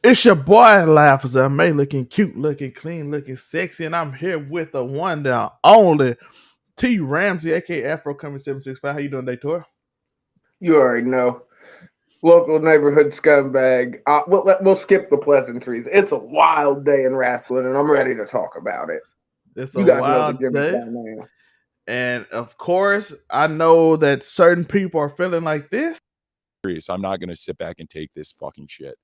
It's your boy Laughers at May, looking cute, looking clean, looking sexy, and I'm here with the one down only T Ramsey, aka Afro Coming 765. How you doing, Dator? You already know. Local neighborhood scumbag. We'll skip the pleasantries. It's a wild day in wrestling, and I'm ready to talk about it. It's You a guys know the wild gimmick day, by now. and of course, I know that certain people are feeling like this. So I'm not going to sit back and take this fucking shit.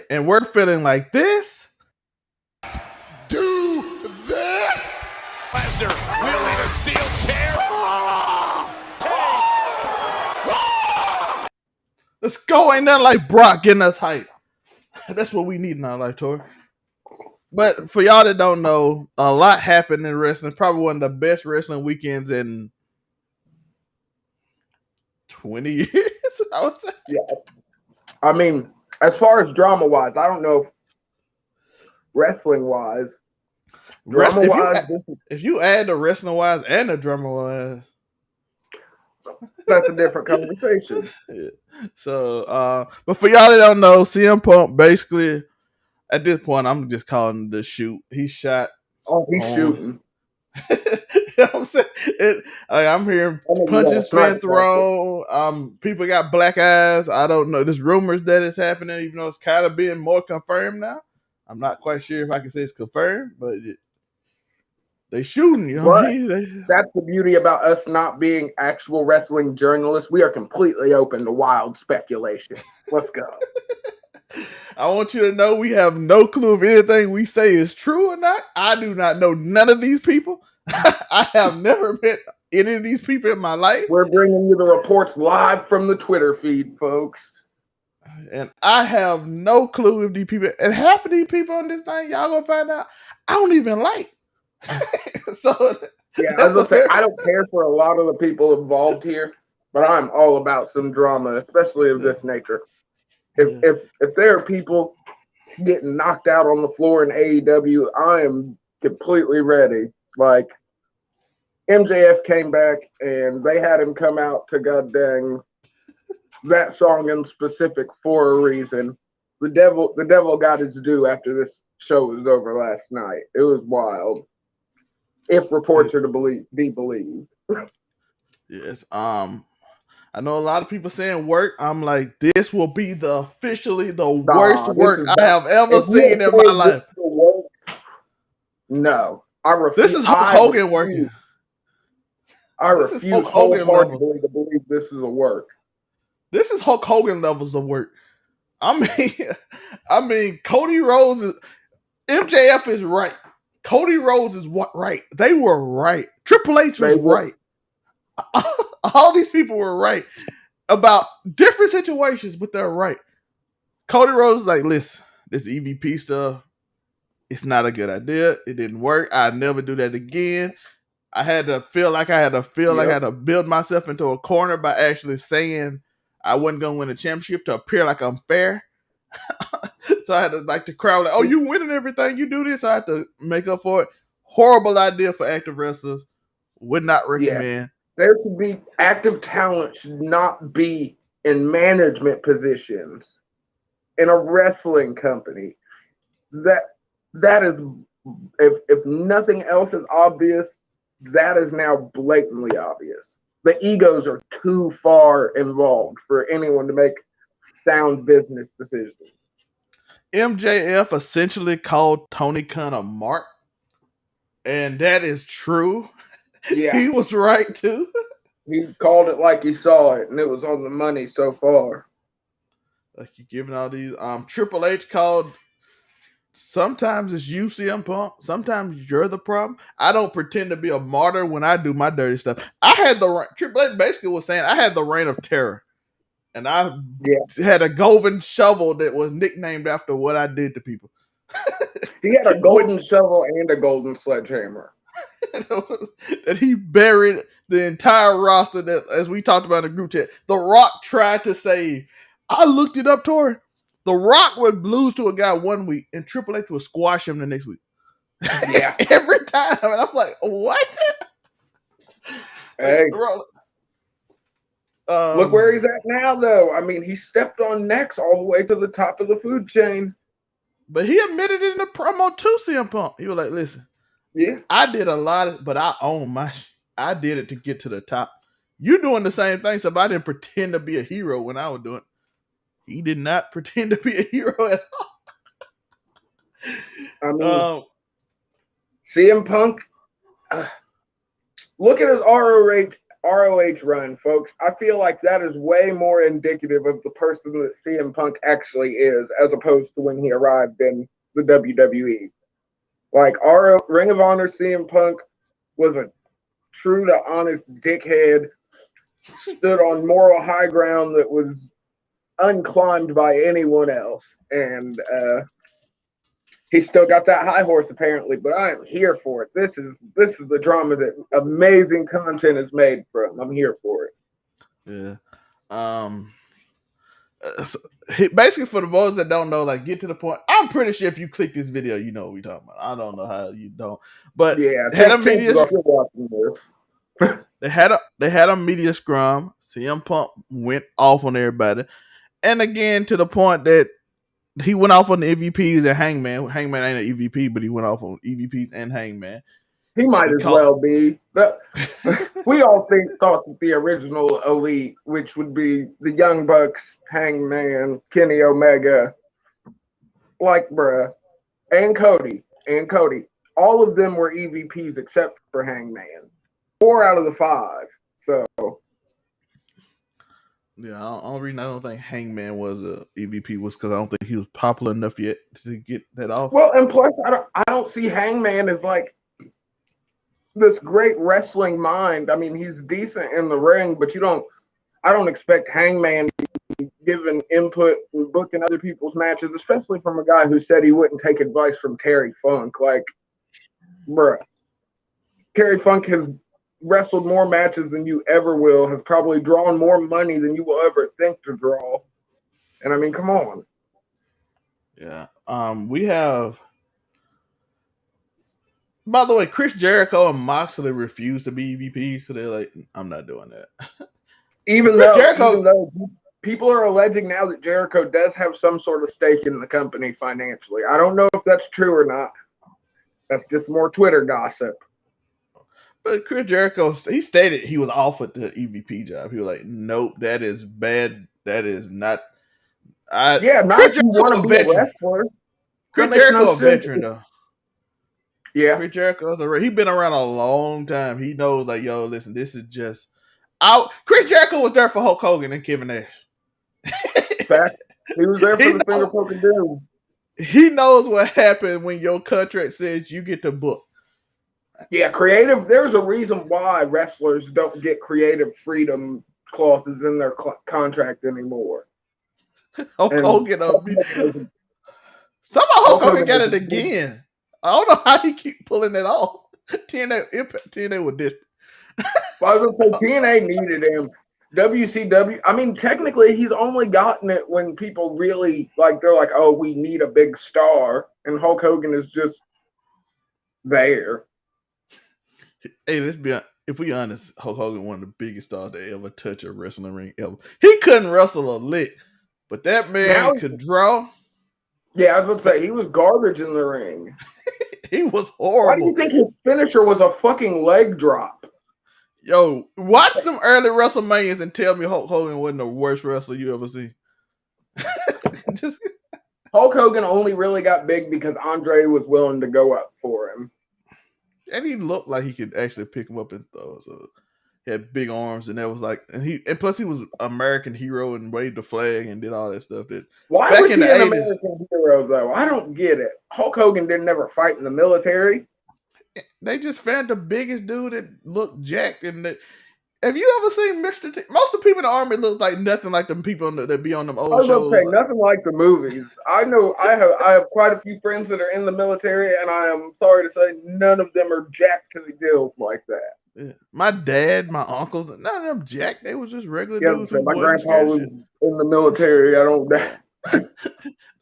And we're feeling like this. Do this! Lesnar wielding a steel chair. Let's go. Ain't nothing like Brock getting us hype. That's what we need in our life, Tor. But for y'all that don't know, a lot happened in wrestling. Probably one of the best wrestling weekends in 20 years, I would say. Yeah. I mean, as far as drama-wise, I don't know if wrestling-wise, if you add the wrestling-wise and the drama-wise, that's a different conversation. Yeah. So, but for y'all that don't know, CM Punk basically, at this point, I'm just calling the shoot. He shot. Oh, he's shooting. You know what I'm saying? I'm hearing punches being thrown. People got black eyes. I don't know. There's rumors that it's happening, even though it's kind of being more confirmed now. I'm not quite sure if I can say it's confirmed, but they shooting. You know what I mean? That's the beauty about us not being actual wrestling journalists. We are completely open to wild speculation. Let's go. I want you to know we have no clue if anything we say is true or not. I do not know none of these people. I have never met any of these people in my life. We're bringing you the reports live from the Twitter feed, folks. And I have no clue if these people, and half of these people on this thing, y'all gonna find out, I don't even like. So yeah, as I say, I don't care for a lot of the people involved here, but I'm all about some drama, especially of this nature. If there are people getting knocked out on the floor in AEW, I am completely ready. Like MJF came back and they had him come out to goddamn that song in specific for a reason. The devil got his due after this show was over last night. It was wild. If reports are to be believed. Yes. I know a lot of people saying work. I'm like, this will be officially the worst work I have ever seen in my life. No. I refuse. This is Hulk Hogan working. I refuse wholeheartedly to believe this is a work. This is Hulk Hogan levels of work. I mean, Cody Rhodes is MJF is right. Cody Rhodes is right. They were right. Triple H was right. All these people were right about different situations, but they're right. Cody Rhodes is like, listen, this EVP stuff, it's not a good idea. It didn't work. I'd never do that again. I had to feel like I had to build myself into a corner by actually saying I wasn't going to win a championship to appear like I'm fair. So I had to the crowd like, oh, you winning everything. You do this. I had to make up for it. Horrible idea for active wrestlers. Would not recommend. Yeah. There should be active talent should not be in management positions in a wrestling company. That is, if nothing else is obvious, that is now blatantly obvious. The egos are too far involved for anyone to make sound business decisions. MJF essentially called Tony Khan a mark, and that is true. Yeah. He was right too. He called it like he saw it, and it was on the money so far. Like you're giving all these. Triple H called. Sometimes it's you, CM Punk. Sometimes you're the problem. I don't pretend to be a martyr when I do my dirty stuff. Triple H basically was saying I had the reign of terror, and I had a golden shovel that was nicknamed after what I did to people. He had a golden shovel and a golden sledgehammer. That he buried the entire roster that, as we talked about in the group chat, The Rock tried to save. I looked it up, Tori. The Rock would lose to a guy one week, and Triple H would squash him the next week. Yeah. Every time. And I'm like, what? Hey. Look where he's at now, though. I mean, he stepped on necks all the way to the top of the food chain. But he admitted it in the promo to CM Punk. He was like, listen, yeah, I did a lot, but I own my I did it to get to the top. You doing the same thing, so I didn't pretend to be a hero when I was doing it. He did not pretend to be a hero at all. I mean, CM Punk, look at his ROH run, folks. I feel like that is way more indicative of the person that CM Punk actually is, as opposed to when he arrived in the WWE. Like, our Ring of Honor CM Punk was a true to honest dickhead, stood on moral high ground that was unclimbed by anyone else. And he still got that high horse, apparently, but I am here for it. This is the drama that amazing content is made from. I'm here for it. Yeah. Basically, for the boys that don't know, like, get to the point. I'm pretty sure if you click this video, you know what we're talking about. I don't know how you don't, but yeah, they had a media. Watching this. they had a media scrum. CM Punk went off on everybody, and again to the point that he went off on the EVPs and Hangman. Hangman ain't an EVP, but he went off on EVPs and Hangman. He might as well be. But we all thought that the original Elite, which would be the Young Bucks, Hangman, Kenny Omega, like bruh, and Cody, all of them were EVPs except for Hangman. 4 out of the 5. So. Yeah, the only reason I don't think Hangman was a EVP was because I don't think he was popular enough yet to get that off. Well, and plus, I don't see Hangman as like this great wrestling mind. I mean, he's decent in the ring, but I don't expect Hangman to be giving input and booking other people's matches, especially from a guy who said he wouldn't take advice from Terry Funk. Like, bruh, Terry Funk has wrestled more matches than you ever will, has probably drawn more money than you will ever think to draw. And I mean, come on. Yeah. We have, by the way, Chris Jericho and Moxley refused to be EVP, so they're like, I'm not doing that. Even though people are alleging now that Jericho does have some sort of stake in the company financially. I don't know if that's true or not. That's just more Twitter gossip. But Chris Jericho, he stated he was offered the EVP job. He was like, nope, that is bad. That is not. Not if you want to be a wrestler. Chris Jericho a veteran, though. Yeah. Chris Jericho's he's been around a long time. He knows, like, yo, listen, this is just out. Chris Jericho was there for Hulk Hogan and Kevin Nash. Fact. He was there for the finger poking dude. He knows what happened when your contract says you get to book. Yeah, creative. There's a reason why wrestlers don't get creative freedom clauses in their contract anymore. Hulk Hogan. Somehow Hulk Hogan got it again. I don't know how he keep pulling it off. TNA was this. I was going to say, TNA needed him. WCW, I mean, technically, he's only gotten it when people really, like, they're like, oh, we need a big star. And Hulk Hogan is just there. Hey, if we honest, Hulk Hogan one of the biggest stars to ever touch a wrestling ring ever. He couldn't wrestle a lick, but that man could draw. Yeah, I was going to say, he was garbage in the ring. He was horrible. Why do you think his finisher was a fucking leg drop? Yo, watch them early WrestleManias and tell me Hulk Hogan wasn't the worst wrestler you ever seen. Hulk Hogan only really got big because Andre was willing to go up for him. And he looked like he could actually pick him up and throw. So he had big arms, and that was like, and plus he was an American hero and waved the flag and did all that stuff. Why was he an American hero though? I don't get it. Hulk Hogan didn't ever fight in the military. They just found the biggest dude that looked jacked. And have you ever seen Mr. T? Most of the people in the army look like nothing like the people that be on them old shows. I was going to say, nothing like the movies. I know I have quite a few friends that are in the military, and I am sorry to say none of them are jacked to the gills like that. Yeah. My dad, my uncles, none of them jacked. They was just regular dudes. My grandpa was in the military. I don't.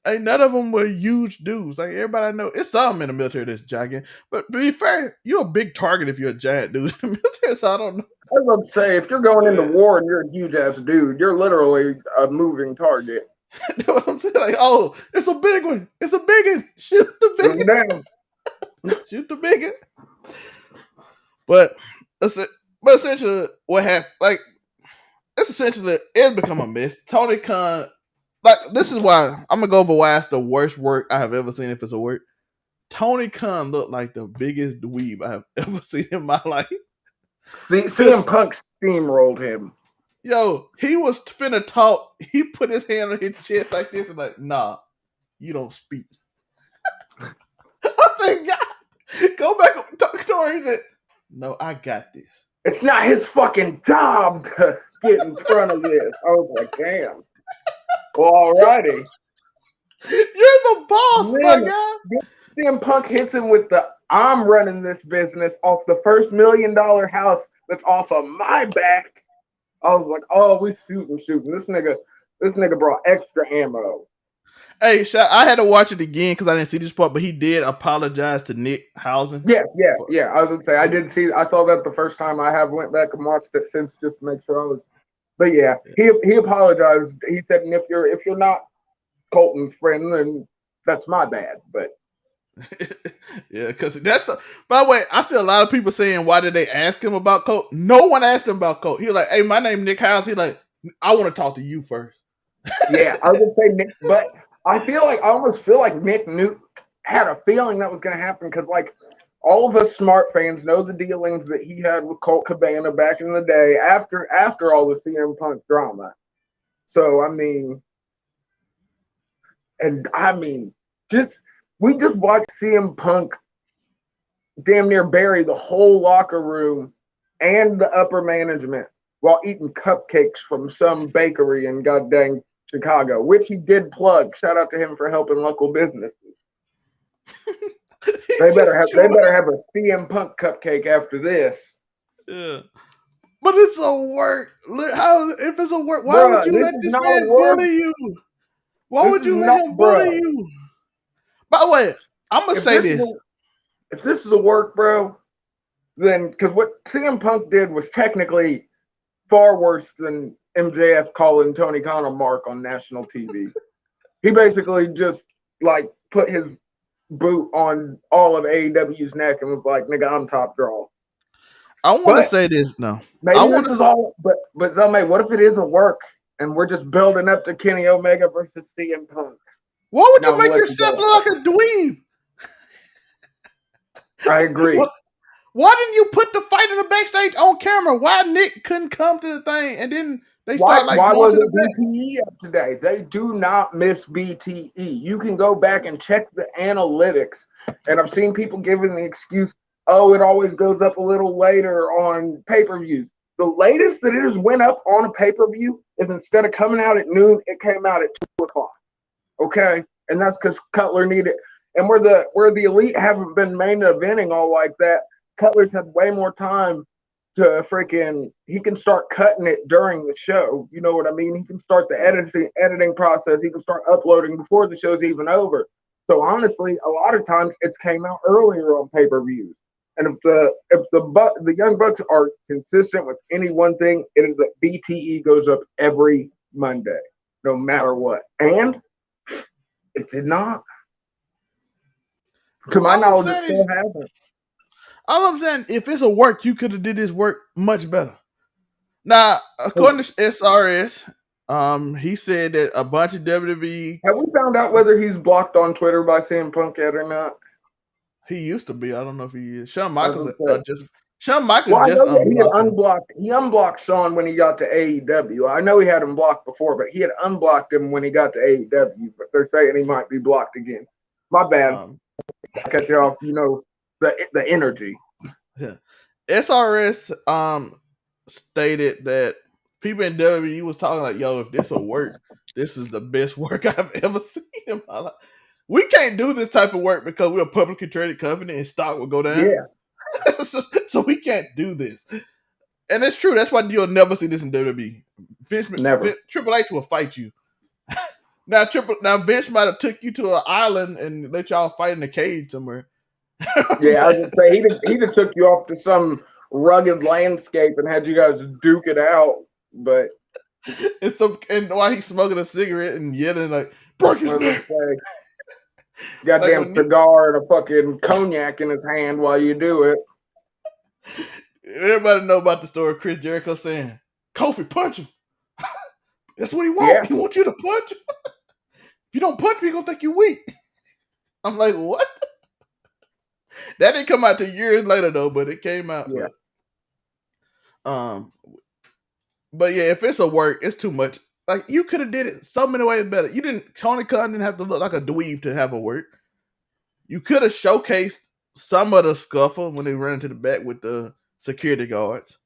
Ain't none of them were huge dudes. Like everybody I know, it's some in the military that's giant. But to be fair, you're a big target if you're a giant dude in the military. So I don't know. I was about to say, if you're going into war and you're a huge ass dude, you're literally a moving target. You know what I'm saying? Like, oh, it's a big one. It's a big one. Shoot the big one. Down. Shoot the big one. But essentially, what happened? Like, it's essentially it's become a mess. Tony Khan, like, this is why I'm gonna go over why it's the worst work I have ever seen. If it's a work, Tony Khan looked like the biggest dweeb I have ever seen in my life. CM Punk steamrolled him. Yo, he was finna talk. He put his hand on his chest like this and like, nah, you don't speak. I said, God, go back and talk to her. He said, no, I got this. It's not his fucking job to get in front of this. I was like, damn. Well, alrighty. You're the boss, my guy. CM Punk hits him with the I'm running this business off the first $1 million house that's off of my back. I was like, oh, we shooting. This nigga brought extra ammo. Hey, I had to watch it again because I didn't see this part, but he did apologize to Nick Housen. Yeah. I was gonna say I saw that the first time. I went back and watched it since just to make sure I was. But yeah, he apologized. He said, and if you're not Colton's friend, then that's my bad. But yeah, because by the way, I see a lot of people saying, why did they ask him about Colt? No one asked him about Colt. He was like, hey, my name Nick House. He like, I want to talk to you first. Yeah, I was gonna say Nick, but I almost feel like Nick had a feeling that was gonna happen because like all of us smart fans know the dealings that he had with Colt Cabana back in the day after all the CM Punk drama. So we just watched CM Punk damn near bury the whole locker room and the upper management while eating cupcakes from some bakery in goddamn Chicago, which he did plug. Shout out to him for helping local businesses. They better have a CM Punk cupcake after this. Yeah. But it's a work. If it's a work, why would you let this man bully you? Why would you let him bully you? By the way, I'm gonna say this. If this is a work, bro, then because what CM Punk did was technically far worse than MJF calling Tony Khan a mark on national TV. He basically just like put his boot on all of AEW's neck and was like, "Nigga, I'm top draw." I want to say this now. Maybe this is all, but Zalmay, what if it is a work and we're just building up to Kenny Omega versus CM Punk? Why would you make yourself look like a dweeb? I agree. Why didn't you put the fight in the backstage on camera? Why Nick couldn't come to the thing and then they start like why going to wasn't the BTE up today? They do not miss BTE. You can go back and check the analytics, and I've seen people giving the excuse, "Oh, it always goes up a little later on pay-per-views." The latest that it has went up on a pay-per-view is instead of coming out at noon, it came out at 2:00. Okay, and that's because Cutler needed. And where the elite haven't been main eventing all like that, Cutler's had way more time to he can start cutting it during the show. You know what I mean? He can start the editing process. He can start uploading before the show's even over. So honestly, a lot of times it's came out earlier on pay-per-views. And if the Young Bucks are consistent with any one thing, it is that BTE goes up every Monday, no matter what. And it did not. To my knowledge, it still hasn't. All I'm saying, if it's a work, you could have did this work much better. Now, according to SRS, he said that a bunch of WWE. Have we found out whether he's blocked on Twitter by CM Punk yet or not? He used to be. I don't know if he is. Shawn Michaels unblocked. He unblocked Shawn when he got to AEW. I know he had him blocked before, but he had unblocked him when he got to AEW. But they're saying he might be blocked again. My bad. Cut you off. You know the energy. Yeah. SRS stated that people in WWE was talking like, "Yo, if this will work, this is the best work I've ever seen in my life." We can't do this type of work because we're a publicly traded company and stock will go down. Yeah. so we can't do this. And it's true. That's why you'll never see this in WWE. Never. Triple H will fight you. Now Vince might have took you to an island and let y'all fight in a cage somewhere. Yeah, I was gonna say he'd have took you off to some rugged landscape and had you guys duke it out. But and while he's smoking a cigarette and yelling like, "Break his neck!" Goddamn cigar and a fucking cognac in his hand while you do it. Everybody know about the story of Chris Jericho saying, "Kofi, punch him." That's what he wants. Yeah. He wants you to punch him. If you don't punch me, he's gonna think you're weak. I'm like, what? That didn't come out till years later though, but it came out. Yeah. But yeah, if it's a work, it's too much. Like you could have did it so many ways better. Tony Khan didn't have to look like a dweeb to have a work. You could have showcased some of the scuffle when they ran to the back with the security guards.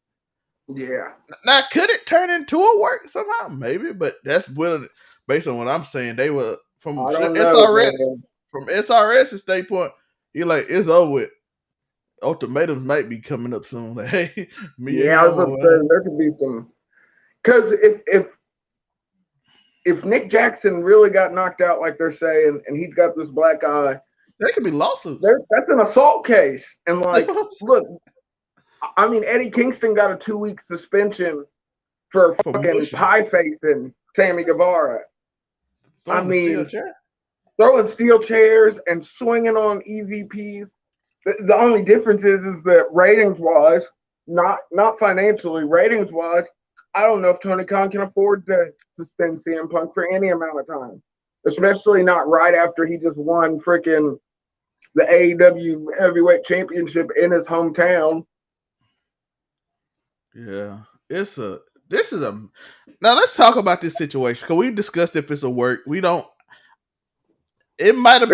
Yeah. Now, could it turn into a work somehow? Maybe, but that's based on what I'm saying. They were from SRS. From SRS's standpoint, you're like, it's over with. Ultimatums might be coming up soon. Like, hey, I was gonna say there could be some, because if Nick Jackson really got knocked out like they're saying, and he's got this black eye, there could be lawsuits. That's an assault case, and like, look, I mean, Eddie Kingston got a 2-week suspension for fucking pie facing Sammy Guevara. Throwing steel chairs and swinging on EVPs. The only difference is that ratings wise, not financially, ratings wise, I don't know if Tony Khan can afford to suspend CM Punk for any amount of time, especially not right after he just won freaking the AEW Heavyweight Championship in his hometown. Yeah, now let's talk about this situation because we discussed if it's a work. We don't. It might have.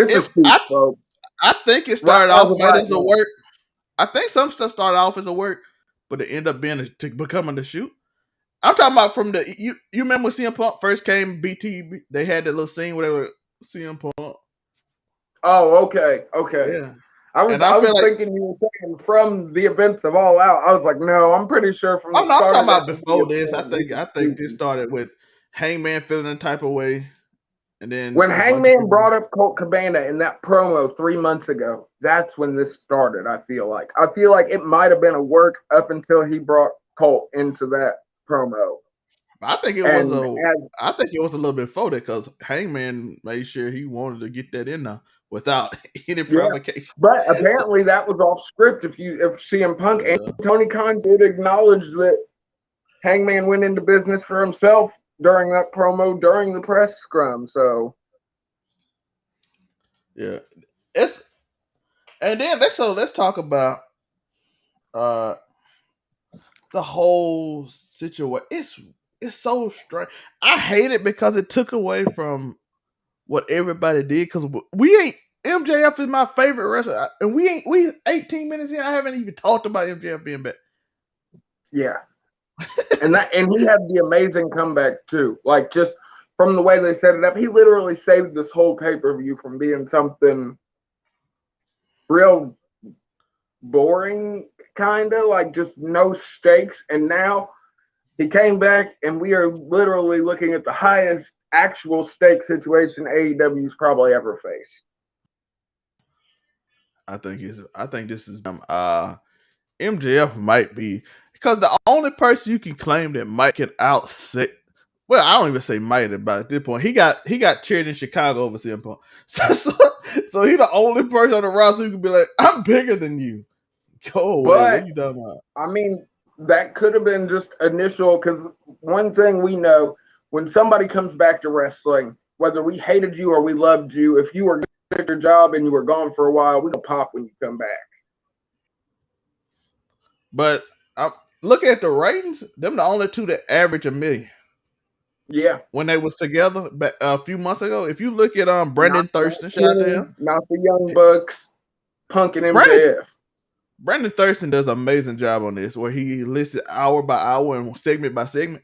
I think it started off as a work. I think some stuff started off as a work, but it ended up becoming the shoot. I'm talking about from the you remember when CM Punk first came, BT, they had that little scene where they were CM Punk. Oh, okay. Yeah. I was thinking you were saying from the events of All Out. I was like, no, I'm pretty sure from I'm talking about before this. I think this started with Hangman feeling a type of way. And then when Hangman brought up Colt Cabana in that promo 3 months ago, that's when this started, I feel like. It might have been a work up until he brought Colt into that promo. I think it was a little bit before that because Hangman made sure he wanted to get that in there without any provocation. But apparently that was off script. If CM Punk and Tony Khan did acknowledge that Hangman went into business for himself during that promo during the press scrum. So yeah, let's talk about the whole situation. It's so strange. I hate it because it took away from what everybody did. Because MJF is my favorite wrestler, and we 18 minutes in. I haven't even talked about MJF being back. Yeah, and he had the amazing comeback too. Like just from the way they set it up, he literally saved this whole pay-per-view from being something real boring, kind of like just no stakes. And now he came back, and we are literally looking at the highest actual stake situation AEW's probably ever faced. I think this is MJF might be, because the only person you can claim that might get outset. Well, I don't even say might, but at this point, he got cheered in Chicago over CM Punk. So he the only person on the roster who can be like, I'm bigger than you. Go away. What are you talking about? I mean, that could have been just initial, because one thing we know, when somebody comes back to wrestling, whether we hated you or we loved you, if you were good at your job and you were gone for a while, we gonna pop when you come back. But looking at the ratings, them the only two that average 1 million. Yeah. When they was together a few months ago. If you look at Brendan Thurston, shout out to him. Not the Young Bucks, Punk and MJF. Brendan Thurston does an amazing job on this, where he listed hour by hour and segment by segment.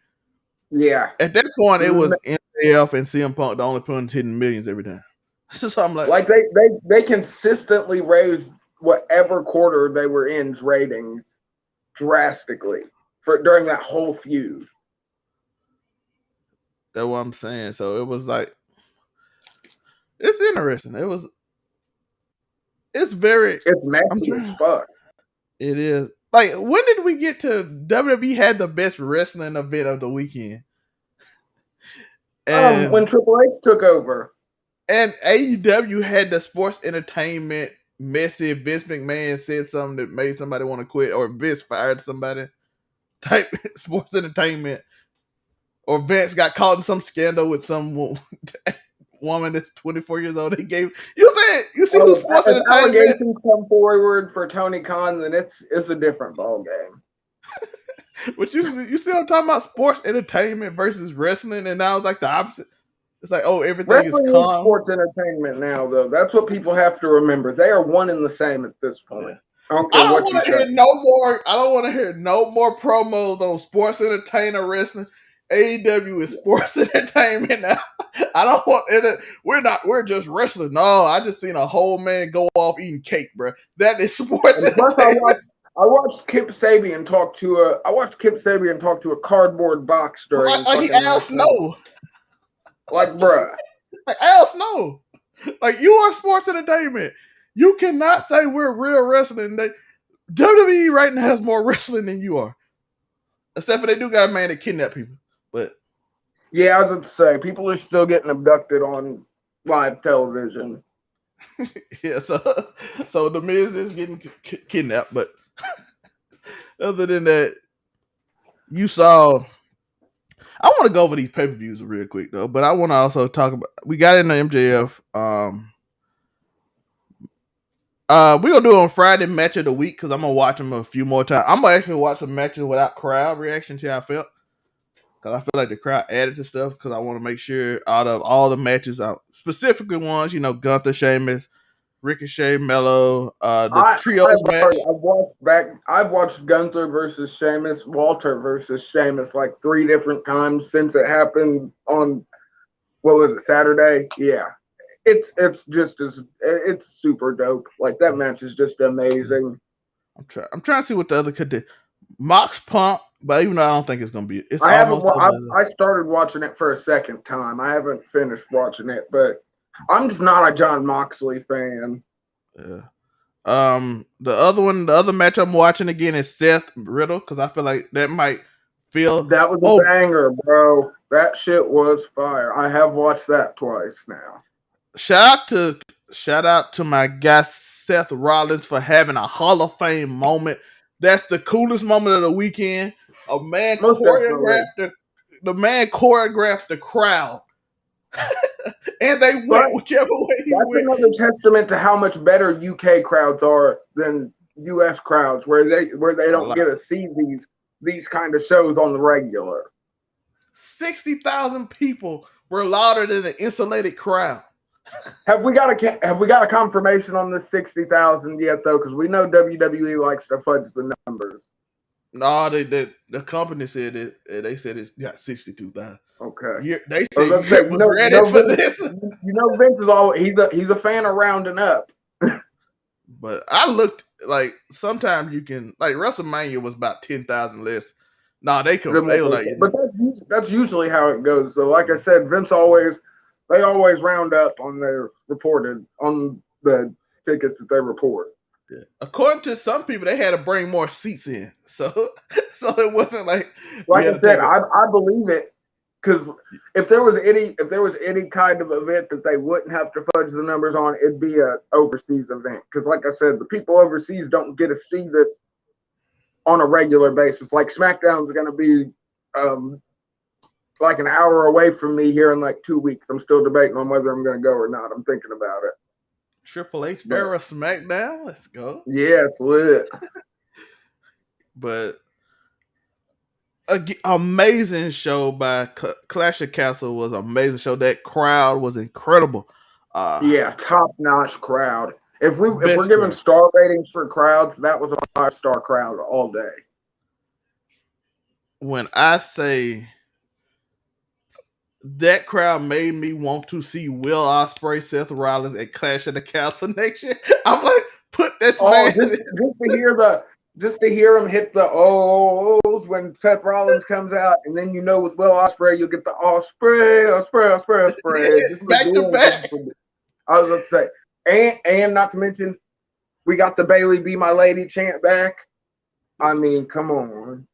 Yeah. At that point, it was MJF and CM Punk the only ones hitting millions every time. So I'm like they consistently raised whatever quarter they were in's ratings drastically during that whole feud. That's what I'm saying. So it was like, It's interesting. It's messy as fuck. It is. Like, when did we get to WWE had the best wrestling event of the weekend? And when Triple H took over. And AEW had the sports entertainment messy. Vince McMahon said something that made somebody want to quit, or Vince fired somebody type sports entertainment, or Vince got caught in some scandal with some woman that's 24 years old. They gave you see who sports if entertainment allegations come forward for Tony Khan, then it's a different ball game. But you see what I'm talking about? Sports entertainment versus wrestling, and now it's like the opposite. It's like, oh, everything Wrestling is calm. Sports entertainment now, though. That's what people have to remember. They are one and the same at this point. Yeah. I don't want to hear no more. I don't want to hear no more promos on sports entertainment wrestling. AEW is sports entertainment now. I don't want it. We're just wrestling. No, I just seen a whole man go off eating cake, bro. That is sports entertainment. I watched Kip Sabian talk to a cardboard box during. Like he Al Snow. Like, bruh. Like Al Snow. Like, you are sports entertainment. You cannot say we're real wrestling. WWE right now has more wrestling than you are. Except for they do got a man that kidnap people. But yeah, I was about to say, people are still getting abducted on live television. Yeah, so the Miz is getting kidnapped. But other than that, you saw. I want to go over these pay-per-views real quick though, but I want to also talk about. We got into MJF. We're gonna do it on Friday match of the week because I'm gonna watch them a few more times. I'm gonna actually watch some matches without crowd reaction. See how I felt, because I feel like the crowd added to stuff. Because I want to make sure out of all the matches, specifically ones, Gunther, Sheamus, Ricochet, Mello, the trios match. I've watched Gunther versus Sheamus, Walter versus Sheamus like 3 different times since it happened on, what was it, Saturday? Yeah. It's super dope. Like, that match is just amazing. I'm trying to see what the other could do. Mox Punk, but even though I don't think it's gonna be. I started watching it for a second time. I haven't finished watching it, but I'm just not a Jon Moxley fan. Yeah. The other match I'm watching again is Seth Riddle, because I feel like that might feel. That was a banger, bro. That shit was fire. I have watched that twice now. Shout out to my guy Seth Rollins for having a Hall of Fame moment. That's the coolest moment of the weekend. A man choreographed the crowd. And they went whichever way he went. That's another testament to how much better UK crowds are than US crowds, where they don't get to see these kind of shows on the regular. 60,000 people were louder than an insulated crowd. Have we got a confirmation on this 60,000 yet though? Because we know WWE likes to fudge the numbers. No, the company said it. They said it's got 62,000. Okay. They said was ready for this. Vince is he's a fan of rounding up. But I looked like sometimes you can like WrestleMania was about 10,000 less. No, they were like, but that's usually how it goes. So like I said, they always round up on the tickets that they report. Yeah. According to some people, they had to bring more seats in, so it wasn't like I said. I believe it, because if there was any kind of event that they wouldn't have to fudge the numbers on, it'd be an overseas event. Because like I said, the people overseas don't get to see this on a regular basis. Like SmackDown's going to be like an hour away from me here in like 2 weeks. I'm still debating on whether I'm going to go or not. I'm thinking about it. Triple H era SmackDown. Let's go. Yeah, it's lit. But amazing show by Clash of Castle was an amazing show. That crowd was incredible. Yeah, top notch crowd. If we're giving star ratings for crowds, that was a 5-star crowd all day. When I say that crowd made me want to see Will Ospreay, Seth Rollins at Clash of the Castle next year. I'm like, put this man. Just to hear him hit the O's when Seth Rollins comes out, and then with Will Ospreay, you'll get the Ospreay. Back to back. I was going to say, and not to mention, we got the Bailey Be My Lady chant back. I mean, come on.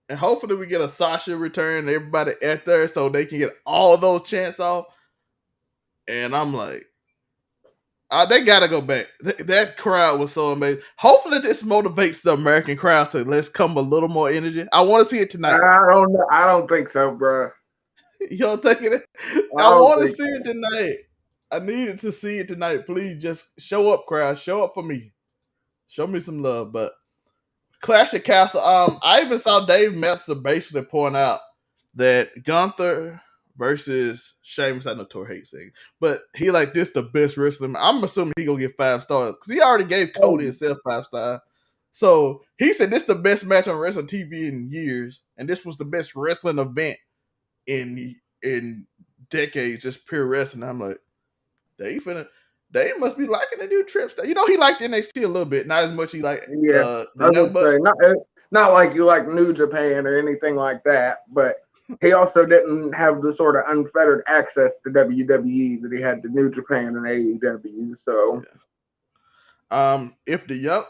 And hopefully we get a Sasha return and everybody at there so they can get all those chants off. And I'm like, they got to go back. That crowd was so amazing. Hopefully this motivates the American crowds to let's come a little more energy. I want to see it tonight. I don't know. I don't think so, bro. You don't think it? I want to see it tonight. I needed to see it tonight. Please just show up, crowd. Show up for me. Show me some love. But Clash of Castle. I even saw Dave Meltzer basically point out that Gunther versus Sheamus, I know Tor hates saying, but he like this the best wrestling. I'm assuming he gonna get 5 stars because he already gave Cody himself 5 stars. So he said this the best match on wrestling TV in years, and this was the best wrestling event in decades, just pure wrestling. I'm like, they must be liking the new trips. You know, he liked NXT a little bit, not as much he liked I would say not like you like New Japan or anything like that, but he also didn't have the sort of unfettered access to WWE that he had to New Japan and AEW. So, if the young,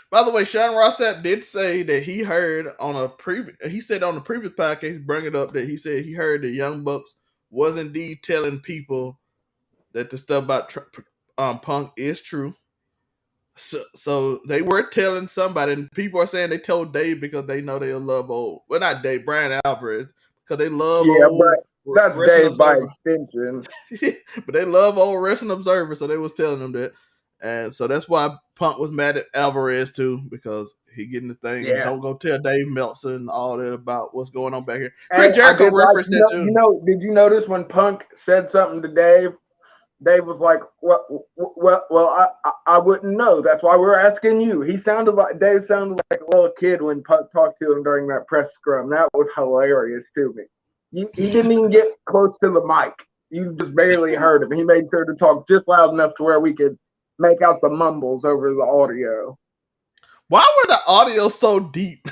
by the way, Sean Ross Sapp did say that he heard on a previous podcast, bring it up that he said he heard the Young Bucks was indeed telling people that the stuff about Punk is true. So they were telling somebody, and people are saying they told Dave because they know they'll love old. Well, not Dave, Brian Alvarez, because they love old. But that's Dave by extension. But they love old Wrestling Observer, so they was telling them that, and so that's why Punk was mad at Alvarez too, because he getting the thing. Yeah. Don't go tell Dave Meltzer and all that about what's going on back here. Chris Jericho referenced that too. Did you notice when Punk said something to Dave? Dave was like, well, I wouldn't know. That's why we're asking you. Dave sounded like a little kid when Punk talked to him during that press scrum. That was hilarious to me. He didn't even get close to the mic. You just barely heard him. He made sure to talk just loud enough to where we could make out the mumbles over the audio. Why were the audio so deep?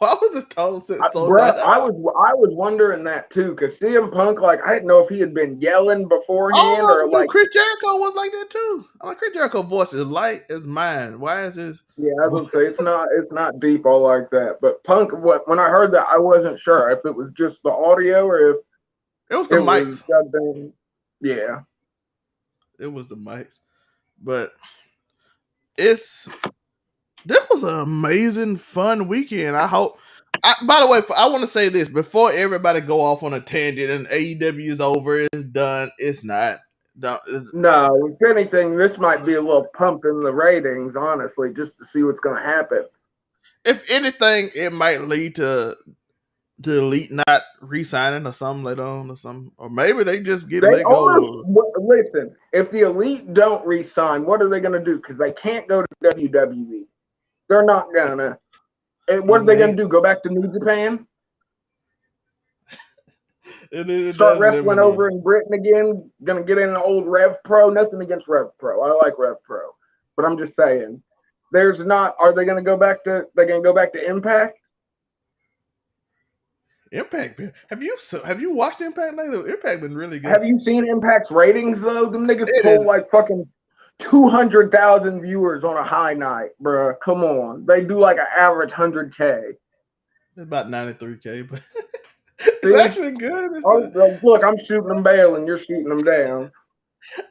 Why was the tone set so loud? I was wondering that too, because CM Punk, like, I didn't know if he had been yelling beforehand or like Chris Jericho was like that too. I'm like, Chris Jericho's voice is light as mine. Why is his? Yeah, I would say it's not deep all like that. But Punk, when I heard that, I wasn't sure if it was just the audio or if it was the mics. Yeah, it was the mics. But this was an amazing, fun weekend. By the way, I want to say this before everybody go off on a tangent and AEW is over, it's done. It's not. No, if anything, this might be a little pump in the ratings, honestly, just to see what's going to happen. If anything, it might lead to the Elite not re-signing or something later on or something. Or maybe they just get let go. Listen, if the Elite don't re-sign, what are they going to do? Because they can't go to WWE. They're not gonna. What are they gonna do? Go back to New Japan? Start wrestling over in Britain again? Gonna get in an old Rev Pro? Nothing against Rev Pro. I like Rev Pro, but I'm just saying, there's not. Are they gonna go back to? They're gonna go back to Impact? Impact. Have you watched Impact lately? Impact been really good. Have you seen Impact's ratings though? Them niggas pull like fucking 200,000 viewers on a high night, bro. Come on. They do like an average 100K. It's about 93K, but it's actually good. Look, I'm shooting them bail and you're shooting them down.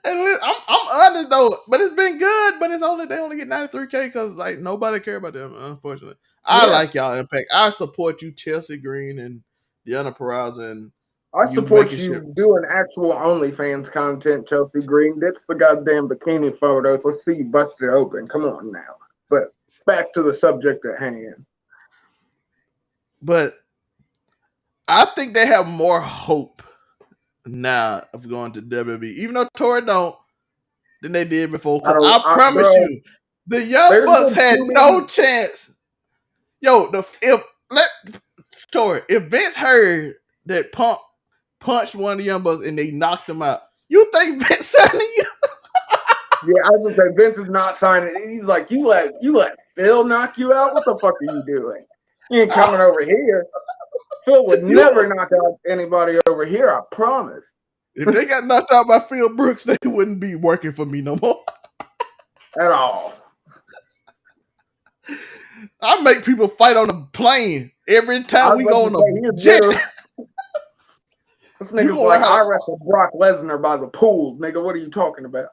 And I'm honest though, but it's been good, but they only get 93K because like nobody care about them, unfortunately. I like y'all Impact. I support you, Chelsea Green and Deanna Peraza, and I support you doing actual OnlyFans content, Chelsea Green. Ditch the goddamn bikini photos. Let's see you bust it open. Come on now. But back to the subject at hand. But I think they have more hope now of going to WWE, even though Tori don't, than they did before. I promise you, the Young Bucks had no chance. Yo, if Vince heard that Punk punched one of the Young Bucks and they knocked him out, you think Vince signing you? Yeah, I was gonna say Vince is not signing. He's like, you let Phil knock you out? What the fuck are you doing? You ain't coming over here. Phil would never knock out anybody over here, I promise. If they got knocked out by Phil Brooks, they wouldn't be working for me no more. At all. I make people fight on a plane every time we go on a jet. This nigga's like, I wrestled Brock Lesnar by the pool. Nigga, what are you talking about?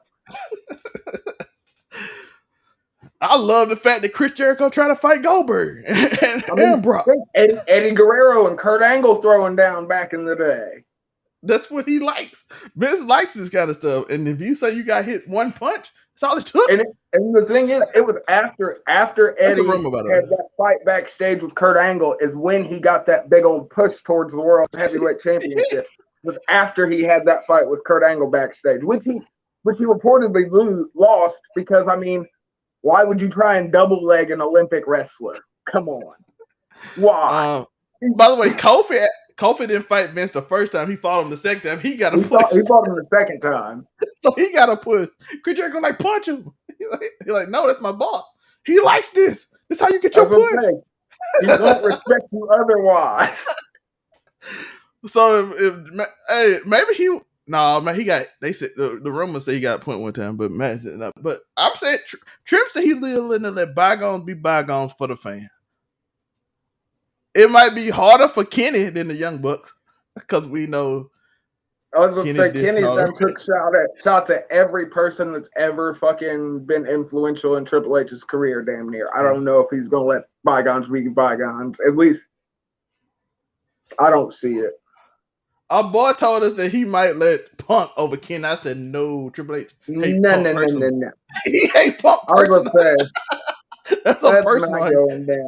I love the fact that Chris Jericho tried to fight Goldberg and Brock. Eddie Guerrero and Kurt Angle throwing down back in the day. That's what he likes. Vince likes this kind of stuff. And if you say you got hit one punch, that's all it took. And the thing is, it was after Eddie had that fight backstage with Kurt Angle is when he got that big old push towards the World Heavyweight Championship. It was after he had that fight with Kurt Angle backstage, which he reportedly lost because, I mean, why would you try and double leg an Olympic wrestler? Come on. Why? By the way, Kofi didn't fight Vince the first time. He fought him the second time. He got to push. He fought him the second time. So he got to push. Chris Jericho like, punch him. He's like, no, that's my boss. He likes this. This is how you get your push. He won't respect you otherwise. So maybe he... No, man, they said the rumors say he got a point one time, but I'm saying Tripp said he's willing to let bygones be bygones for the fan. It might be harder for Kenny than the Young Bucks because we know. I was going to say Kenny done took shots at every person that's ever fucking been influential in Triple H's career, damn near. I don't know if he's going to let bygones be bygones. At least I don't see it. Our boy told us that he might let Punk over Kenny. I said, no, Triple H. No. He hate Punk personally. I was going to say. That's so personal.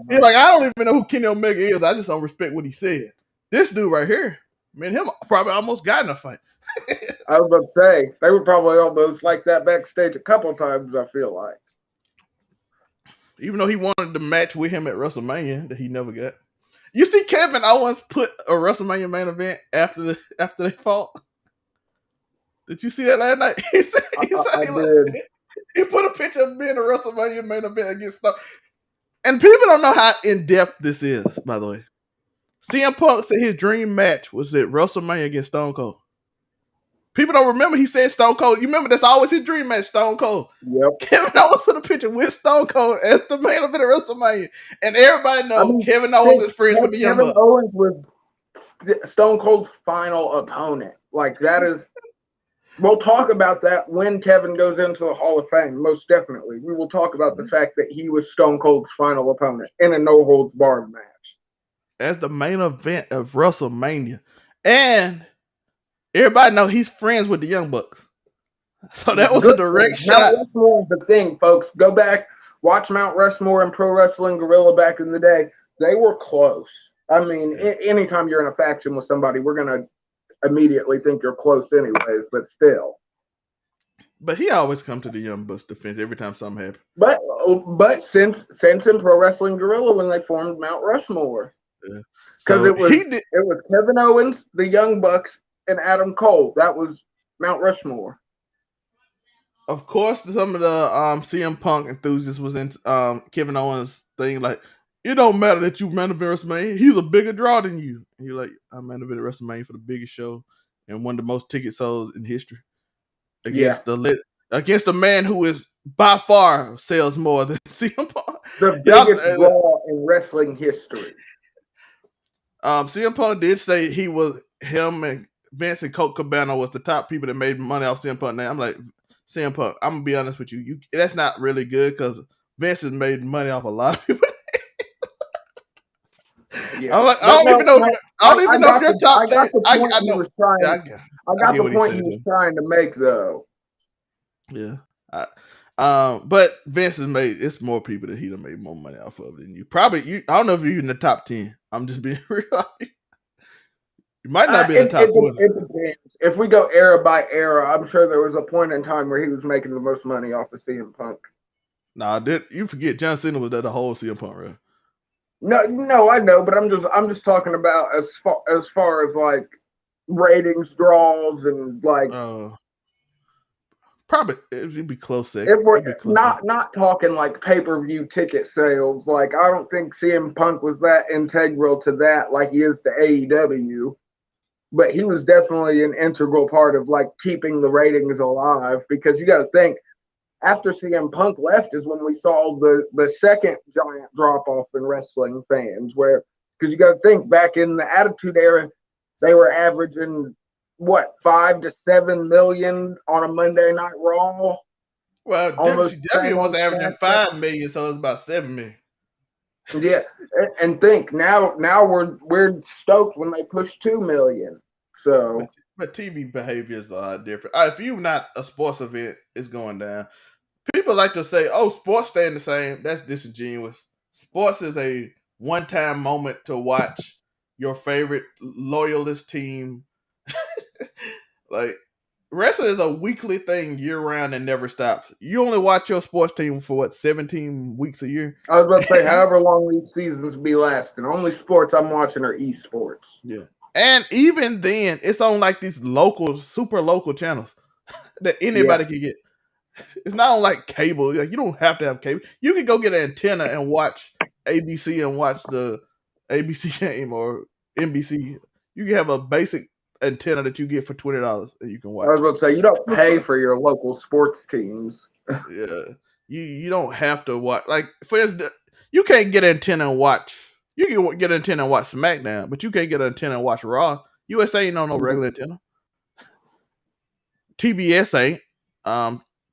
He's like, I don't even know who Kenny Omega is. I just don't respect what he said. This dude right here, me and him probably almost got in a fight. I was about to say, they were probably almost like that backstage a couple times, I feel like. Even though he wanted to match with him at WrestleMania that he never got. You see Kevin Owens put a WrestleMania main event after they fought? Did you see that last night? He put a picture of being a WrestleMania main event against Stone. And people don't know how in-depth this is, by the way. CM Punk said his dream match was at WrestleMania against Stone Cold. People don't remember he said Stone Cold. You remember that's always his dream match, Stone Cold. Yep. Kevin Owens put a picture with Stone Cold as the main event at WrestleMania. And everybody knows Kevin Owens is friends with the Young Bucks. Kevin Owens was Stone Cold's final opponent. Like, that is... We'll talk about that when Kevin goes into the Hall of Fame, most definitely. We will talk about the fact that he was Stone Cold's final opponent in a no-holds-barred match. As the main event of WrestleMania. And everybody knows he's friends with the Young Bucks. So that was a direct shot. Mount Rushmore is the thing, folks. Go back, watch Mount Rushmore and Pro Wrestling Guerrilla back in the day. They were close. I mean, anytime you're in a faction with somebody, we're going to immediately think you're close anyways, but still. But he always come to the Young Bucks defense every time something happens. But since in Pro Wrestling Guerrilla when they formed Mount Rushmore. Yeah. Because it was Kevin Owens, the Young Bucks, and Adam Cole. That was Mount Rushmore. Of course, some of the CM Punk enthusiasts was in Kevin Owens thing like, it don't matter that you main event WrestleMania. He's a bigger draw than you. And you're like, I main event WrestleMania for the biggest show and one of the most ticket sold in history against the man who is by far sells more than CM Punk. The biggest draw in wrestling history. CM Punk did say him and Vince and Colt Cabana was the top people that made money off CM Punk. Now I'm like, CM Punk, I'm gonna be honest with you. That's not really good because Vince has made money off a lot of people. Yeah. I don't even know if you're top 10. I got the point he was trying to make, though. Yeah. But Vince has made it's more people that he done made more money off of than you. Probably I don't know if you're in the top 10. I'm just being real. You might not be in the top 20. It depends. If we go era by era, I'm sure there was a point in time where he was making the most money off of CM Punk. Nah, you forget John Cena was at the whole CM Punk run. No, I know, but I'm just talking about as far as like ratings, draws, and like. Probably it'd be close. If we're not talking like pay-per-view ticket sales, like I don't think CM Punk was that integral to that, like he is to AEW. but he was definitely an integral part of like keeping the ratings alive, because you got to think, after CM Punk left is when we saw the second giant drop off in wrestling fans, where, because you got to think, back in the Attitude Era, they were averaging what, 5 to 7 million on a Monday Night Raw. Well, WCW was averaging 5 million, so it's about 7 million. Yeah, and think now we're stoked when they push 2 million. So, but TV behavior is a lot different. If you're not a sports event, it's going down. People like to say, "Oh, sports staying the same." That's disingenuous. Sports is a one-time moment to watch your favorite loyalist team. Like, wrestling is a weekly thing year-round and never stops. You only watch your sports team for what, 17 weeks a year? I was about to say, however long these seasons be lasting. Only sports I'm watching are esports. Yeah. And even then, it's on like these local, super local channels that anybody can get. It's not on like cable. Like, you don't have to have cable. You can go get an antenna and watch ABC and watch the ABC game or NBC. You can have a basic antenna that you get for $20 and you can watch. I was about to say, you don't pay for your local sports teams. Yeah, you don't have to watch. Like, for instance, you can't get an antenna and watch. You can get an antenna and watch SmackDown, but you can't get an antenna and watch Raw. USA ain't on no regular antenna. TBS ain't.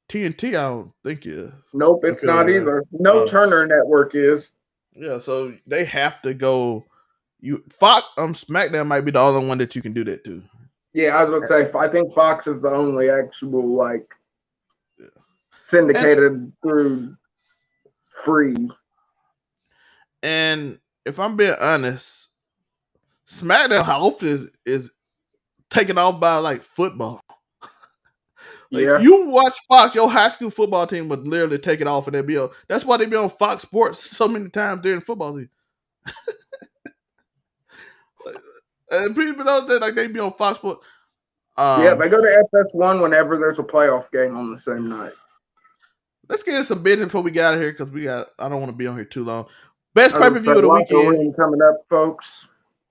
TNT, I don't think is. Nope, it's not either. No Turner Network is. Yeah, so they have to go. Fox SmackDown might be the only one that you can do that to. Yeah, I was gonna say, I think Fox is the only actual like syndicated through free. And if I'm being honest, SmackDown often is taken off by like football. Like, you watch Fox, your high school football team would literally take it off and they'd be on. That's why they be on Fox Sports so many times during football season. And people know that like they be on Fox Sports. Yeah, they go to FS1 whenever there's a playoff game on the same night. Let's get in some business before we get out of here, because I don't want to be on here too long. Best pay-per-view of the weekend. Locker room coming up, folks.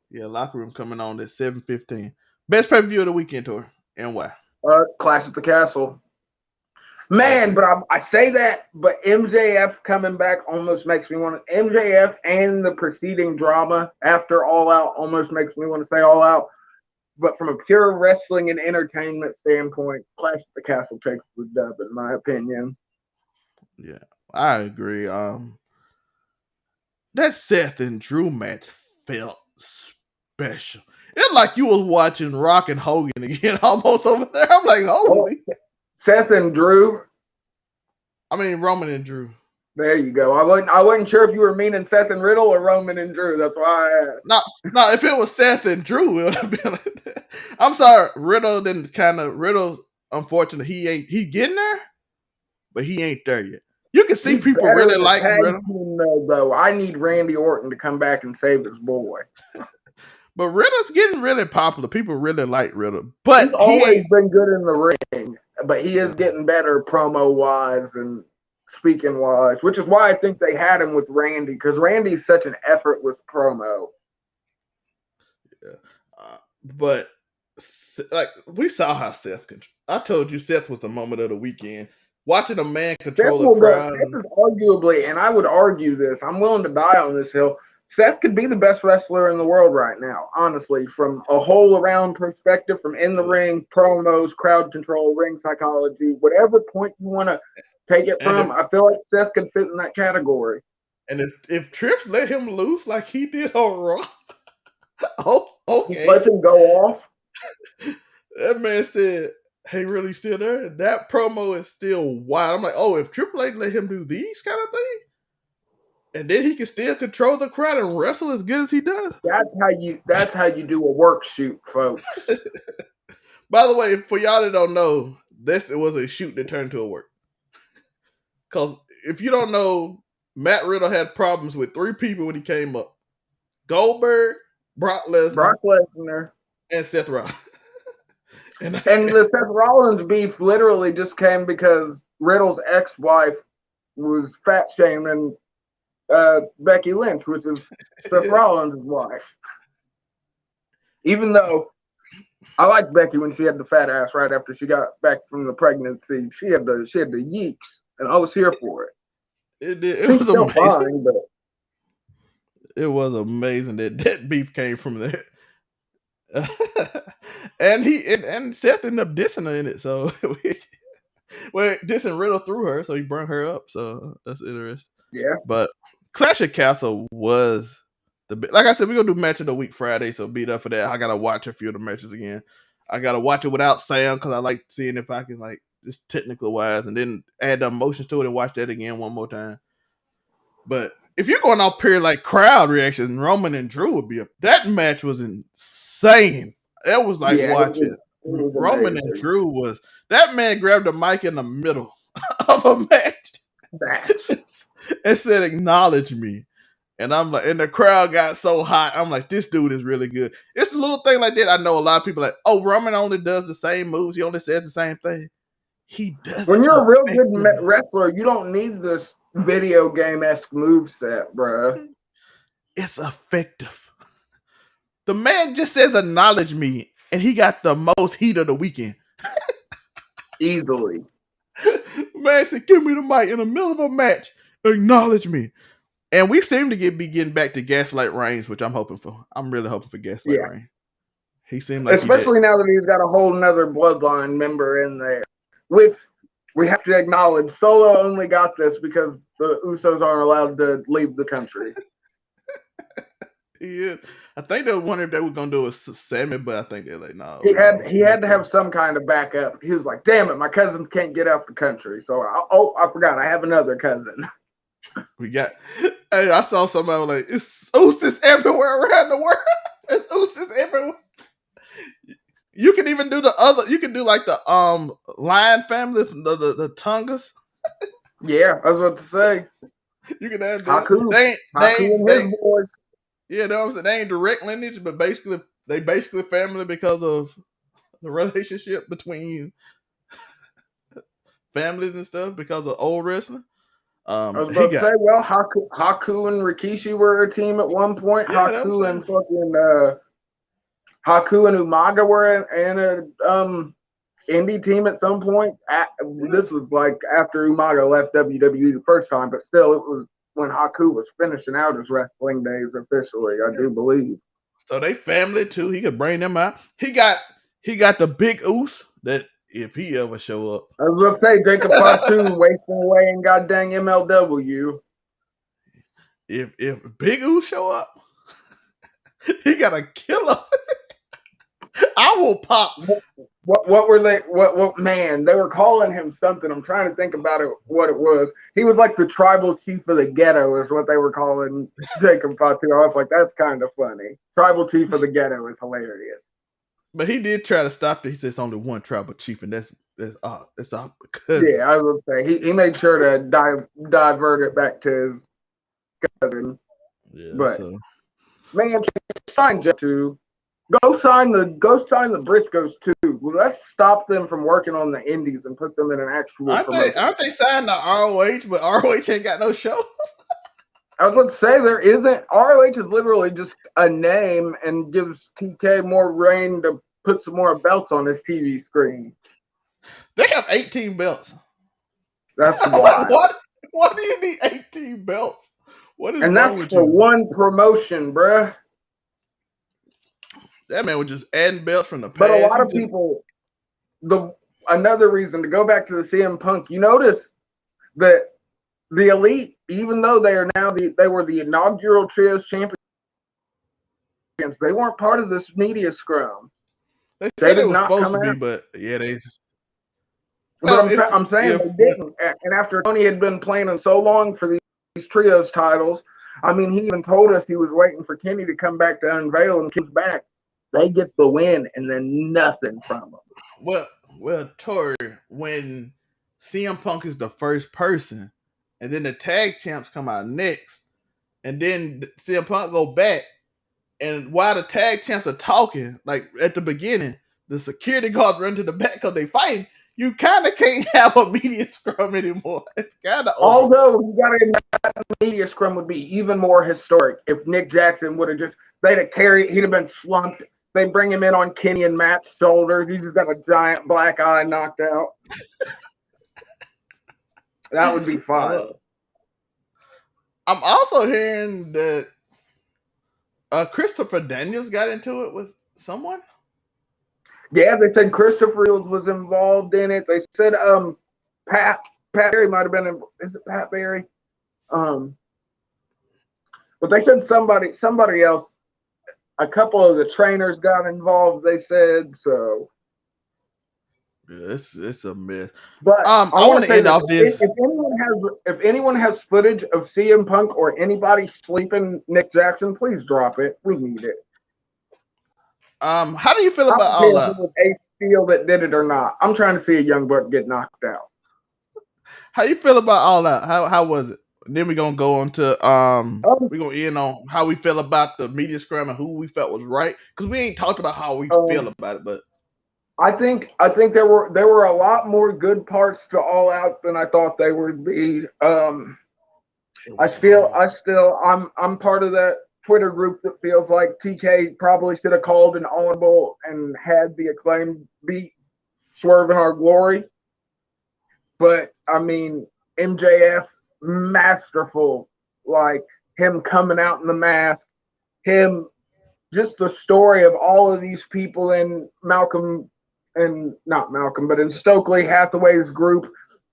Yeah, locker room coming on at 7:15. Best pay-per-view of the weekend, Tor, and why? Clash at the Castle. Man, but I say that, but MJF coming back almost makes me want to. MJF and the preceding drama after All Out almost makes me want to say All Out. But from a pure wrestling and entertainment standpoint, Clash at the Castle takes the dub, in my opinion. Yeah, I agree. That Seth and Drew match felt special. It's like you was watching Rock and Hogan again, almost over there. I'm like, holy. Seth and Drew. I mean, Roman and Drew. There you go. I wasn't sure if you were meaning Seth and Riddle or Roman and Drew. That's why I asked. No. If it was Seth and Drew, it would have been like that. I'm sorry, Riddle's unfortunate. He getting there, but he ain't there yet. You can see people really like Riddle. Though I need Randy Orton to come back and save his boy. But Riddle's getting really popular. People really like Riddle. But he's always been good in the ring. But he is getting better promo-wise and speaking-wise, which is why I think they had him with Randy, because Randy's such an effortless promo. Yeah. But, like, we saw how Seth I told you Seth was the moment of the weekend. Watching a man control the crowd. This is arguably, and I would argue this, I'm willing to die on this hill, Seth could be the best wrestler in the world right now, honestly, from a whole around perspective, from in the ring, promos, crowd control, ring psychology, whatever point you want to take it from, I feel like Seth could fit in that category. And if Trips let him loose like he did on Raw, okay. Let him go off. That man said, hey, really still there? That promo is still wild. I'm like, if Triple H let him do these kind of things, and then he can still control the crowd and wrestle as good as he does. That's how you do a work shoot, folks. By the way, for y'all that don't know, it was a shoot that turned to a work. Because if you don't know, Matt Riddle had problems with 3 people when he came up: Goldberg, Brock Lesnar, and Seth Rollins. And the Seth Rollins beef literally just came because Riddle's ex-wife was fat shaming Becky Lynch, which is Seth Rollins' wife. Even though I liked Becky when she had the fat ass right after she got back from the pregnancy. She had the yeeks, and I was here for it. It was still amazing. fine, but it was amazing that beef came from there. and Seth ended up dissing her in it, so dissing Riddle through her, so he brought her up. So that's interesting. Yeah, but Clash of Castle was like I said, we're gonna do match of the week Friday, so beat up for that. I gotta watch a few of the matches again. I gotta watch it without Sam because I like seeing if I can like just technically wise, and then add the emotions to it and watch that again one more time. But if you're going off pure like crowd reactions, Roman and Drew would be that match was insane. It was like watching Roman and Drew was that man grabbed the mic in the middle of a match and said, "Acknowledge me." And I'm like, and the crowd got so hot. I'm like, this dude is really good. It's a little thing like that. I know a lot of people like, oh, Roman only does the same moves. He only says the same thing. He does. When you're a real good wrestler, you don't need this video game-esque moveset, bro. It's effective. The man just says, acknowledge me, and he got the most heat of the weekend. Easily. Man said, give me the mic in the middle of a match. Acknowledge me. And we seem to be getting back to Gaslight Reigns, which I'm hoping for. I'm really hoping for Gaslight Reigns. He seemed like especially now that he's got a whole nother bloodline member in there. Which we have to acknowledge, Solo only got this because the Usos aren't allowed to leave the country. He is. I think they wondered if they were gonna do a Sammy, but I think they're like, no. He had to have some kind of backup. He was like, damn it, my cousin can't get out the country. So I forgot, I have another cousin. I saw somebody like, it's Usos everywhere around the world. It's Usos everywhere. You can even do you can do like the Lion family, the Tongas. Yeah, I was about to say. You can add Haku. Haku and his boys. Yeah, no, I'm saying they ain't direct lineage, but they basically family because of the relationship between families and stuff because of old wrestling. I was about to say, well, Haku and Rikishi were a team at one point. Yeah, Haku and Umaga were in a indie team at some point. This was like after Umaga left WWE the first time, but still, it was when Haku was finishing out his wrestling days officially, I do believe. So they family too. He could bring them out. He got the big Oos that if he ever show up. I was gonna say Jacob Fatu wasting away in goddamn MLW. If Big Oos show up, he got a killer. I will pop. What were they? What man? They were calling him something. I'm trying to think about it. What it was? He was like the tribal chief of the ghetto, is what they were calling Jacob Fatu. I was like, that's kind of funny. Tribal chief of the ghetto is hilarious. But he did try to stop it. He said it's only one tribal chief, and that's all because yeah, I would say he made sure to divert it back to his cousin. Yeah, but man, sign Jeff too. Go sign the Briscoes too. Well, let's stop them from working on the indies and put them in an actual promotion. Aren't they signed to ROH, but ROH ain't got no shows? I was going to say there isn't. ROH is literally just a name and gives TK more reign to put some more belts on his TV screen. They have 18 belts. That's why. What do you need 18 belts? What is and wrong that's with for you? one promotion, bruh. That man was just adding belts from the past. But a lot of people, another reason to go back to the CM Punk, you notice that the Elite, even though they are now they were the inaugural Trios champions, they weren't part of this media scrum. They said they were supposed to be, but yeah, they. But I'm saying they didn't. And after Tony had been playing so long for these Trios titles, I mean, he even told us he was waiting for Kenny to come back to unveil and comes back. They get the win and then nothing from them. Well, Tori, when CM Punk is the first person, and then the tag champs come out next, and then CM Punk go back, and while the tag champs are talking, like at the beginning, the security guards run to the back because they fighting. You kind of can't have a media scrum anymore. It's kind of although you got to admit that media scrum would be even more historic if Nick Jackson would have they'd have carried. He'd have been slumped. they bring him in on Kenny and Matt's shoulders. He just got a giant black eye knocked out. That would be fun. I'm also hearing that Christopher Daniels got into it with someone. Yeah, they said Christopher was involved in it. They said Pat Barry might have been in. Is it Pat Barry? But they said somebody else. A couple of the trainers got involved. They said so. Yeah, it's a mess. But I want to end off this. If anyone has footage of CM Punk or anybody sleeping Nick Jackson, please drop it. We need it. How do you feel about all that? It was Ace Steel that did it or not. I'm trying to see a young buck get knocked out. How you feel about all that? How was it? And then we're gonna go on to we're gonna end on how we feel about the media scrum and who we felt was right, because we ain't talked about how we feel about it. But I think there were a lot more good parts to All Out than I thought they would be. I'm part of that Twitter group that feels like TK probably should have called an audible and had the Acclaimed beat Swerve in Our Glory. But I mean, MJF, masterful, like him coming out in the mask, him, just the story of all of these people in in Stokely Hathaway's group,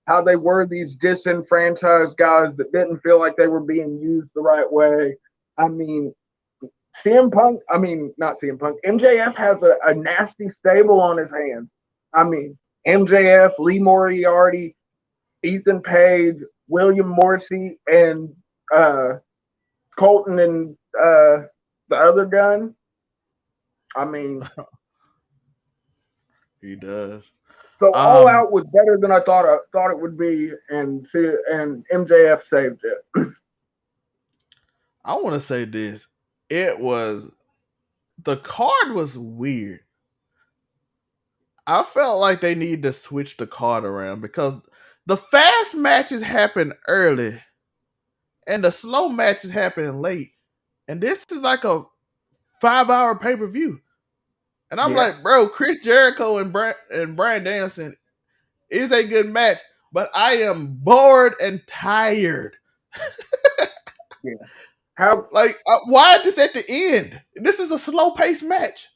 how they were these disenfranchised guys that didn't feel like they were being used the right way. I mean, MJF has a nasty stable on his hands. I mean, MJF, Lee Moriarty, Ethan Page, William Morrissey, and Colton and the other gun. I mean, he does. So All Out was better than I thought it would be, and MJF saved it. I want to say this: the card was weird. I felt like they needed to switch the card around because the fast matches happen early and the slow matches happen late. And this is like a 5-hour pay-per-view. And I'm like, bro, Chris Jericho and Bryan Danielson is a good match, but I am bored and tired. Why is this at the end? This is a slow-paced match.